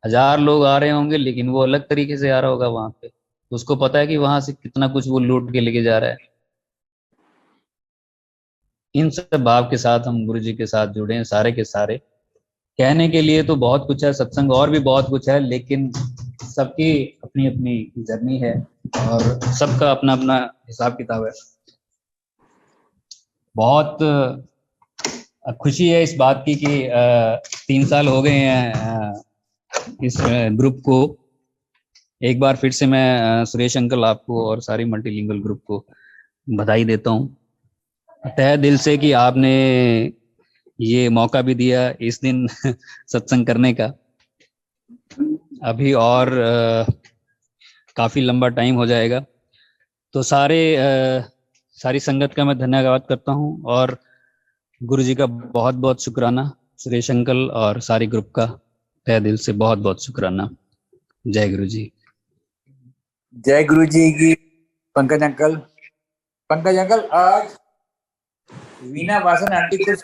S1: 1000 लोग आ रहे होंगे लेकिन वो अलग तरीके से आ रहा होगा वहां पे, तो उसको पता है कि वहां से कितना कुछ वो लूट के लेके जा रहा है। इन सब भाव के साथ हम गुरु जी के साथ जुड़े हैं सारे के सारे। कहने के लिए तो बहुत कुछ है, सत्संग और भी बहुत कुछ है, लेकिन सबकी अपनी अपनी जर्नी है और सबका अपना अपना हिसाब किताब है। बहुत खुशी है इस बात की कि 3 साल हो गए हैं इस ग्रुप को। एक बार फिर से मैं सुरेश अंकल आपको और सारी मल्टीलिंगुअल ग्रुप को बधाई देता हूँ तहे दिल से कि आपने ये मौका भी दिया इस दिन सत्संग करने का। अभी और काफी लंबा टाइम हो जाएगा, तो सारी संगत का मैं धन्यवाद करता हूँ और गुरु जी का बहुत बहुत शुक्राना, सुरेश अंकल और सारी ग्रुप का तहे दिल से बहुत बहुत शुक्राना। जय गुरु जी।
S2: जय गुरु जी की। पंकज अंकल, आज वीना वासन आंटी कुछ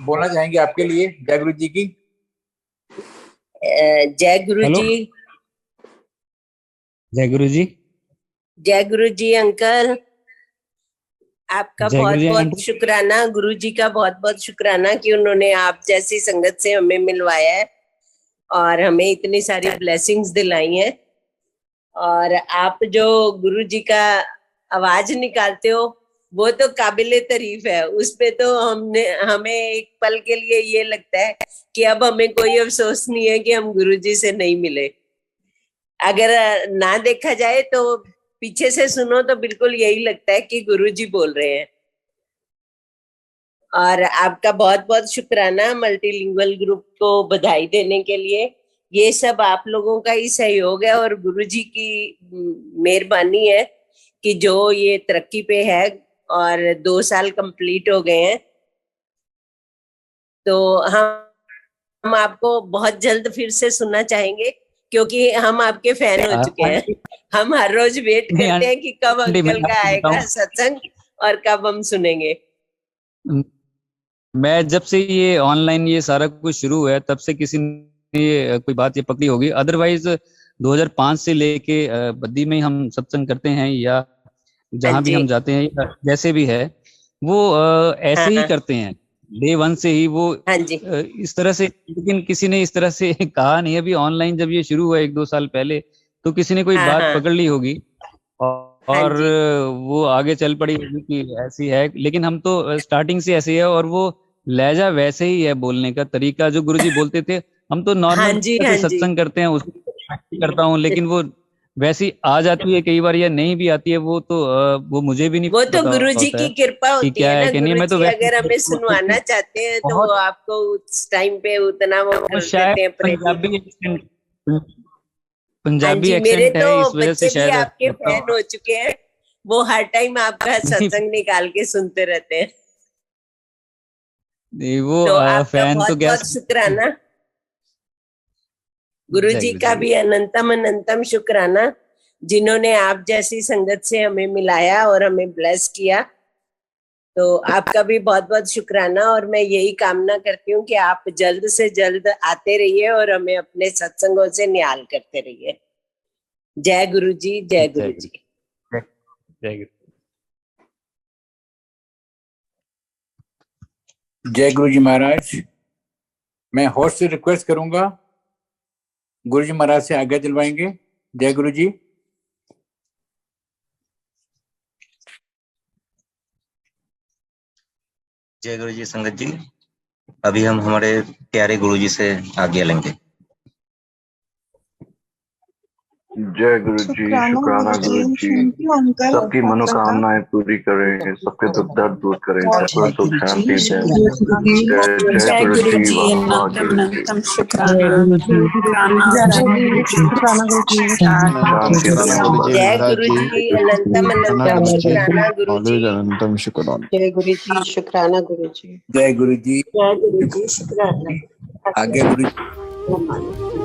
S2: बोलना चाहेंगे आपके लिए। जय गुरु जी की।
S3: जय गुरु जी।
S1: जय गुरु जी।
S3: जय गुरु जी अंकल, आपका बहुत बहुत शुक्राना। गुरु जी का बहुत बहुत शुक्राना कि उन्होंने आप जैसी संगत से हमें मिलवाया है और हमें इतनी सारी ब्लेसिंग्स दिलाई हैं। और आप जो गुरु जी का आवाज निकालते हो वो तो काबिले तारीफ है। उसपे तो हमें एक पल के लिए ये लगता है कि अब हमें कोई अफसोस नहीं है कि हम गुरु जी से नहीं मिले। अगर ना देखा जाए तो पीछे से सुनो तो बिल्कुल यही लगता है कि गुरु जी बोल रहे हैं। और आपका बहुत बहुत शुक्राना मल्टीलिंगुअल ग्रुप को बधाई देने के लिए। ये सब आप लोगों का ही सहयोग है और गुरु जी की मेहरबानी है कि जो ये तरक्की पे है और 2 साल कंप्लीट हो गए हैं। तो हम आपको बहुत जल्द फिर से सुनना चाहेंगे क्योंकि हम आपके फैन हो चुके हैं। हम हर रोज वेट करते हैं कि कब अंकल का आएगा सत्संग और कब हम सुनेंगे।
S1: मैं जब से ये ऑनलाइन ये सारा कुछ शुरू हुआ है तब से किसी ने ये कोई बात ये पकड़ी होगी, अदरवाइज 2005 से लेके बद्दी में हम सत्संग करते हैं या जहां भी हम जाते हैं जैसे भी है वो ऐसे ही करते हैं डे 1 से ही वो इस तरह से। लेकिन किसी ने इस तरह से कहा नहीं। अभी ऑनलाइन जब ये शुरू हुआ 1-2 साल पहले तो किसी ने कोई बात पकड़ ली होगी और वो आगे चल पड़ी होगी कि ऐसी है। लेकिन हम तो स्टार्टिंग से ऐसे है और वो लहजा वैसे ही है, बोलने का तरीका जो गुरुजी बोलते थे। हम तो नॉर्मल सत्संग करते हैं उसको करता हूँ, लेकिन वो वैसी आ जाती है कई बार या नहीं भी आती है वो तो वो मुझे भी नहीं
S3: वो तो गुरु जी की कृपा होती है ना। गुरु जी अगर हमें सुनवाना चाहते हैं तो वो आपको उस टाइम पे उतना वो कर देते हैं।
S1: पंजाबी
S3: मेरे
S1: एक्सेंट है इस वजह से शायद
S3: आपके फैन हो चुके हैं। वो हर टाइम आपका सत्संग निकाल के सुनते रहते हैं।
S1: वो
S3: तो आपका
S1: फैन
S3: बहुत
S1: तो क्या,
S3: बहुत शुक्राना। गुरु जी का भी अनंतम अनंतम शुक्राना जिन्होंने आप जैसी संगत से हमें मिलाया और हमें ब्लेस किया। तो आपका भी बहुत बहुत शुक्राना और मैं यही कामना करती हूँ कि आप जल्द से जल्द आते रहिए और हमें अपने सत्संगों से निहाल करते रहिए। जय गुरु जी। जय गुरु जी।
S2: जय गुरु जी महाराज। मैं होस्ट से रिक्वेस्ट करूंगा, गुरु जी महाराज से आज्ञा दिलवाएंगे। जय गुरु जी।
S4: जय गुरु जी। संगत जी, अभी हम हमारे प्यारे गुरु जी से आज्ञा लेंगे।
S5: जय गुरु जी, शुक्राना गुरु जी। सबकी मनोकामनाएं पूरी करें, सबके दुख दर्द दूर करें, सबको सुख शांति दें। जय जय गुरु जी, वाह गुरु जी। शांति दें बाबा।
S3: जय गुरु जी अनंतम अनंतम शुक्राना गुरु जी।
S6: अनंतम शुक्राना।
S7: जय गुरु जी, शुक्राना गुरु जी।
S2: जय गुरु जी।
S3: जय गुरु जी शुक्राना।
S2: आगे गुरु जी।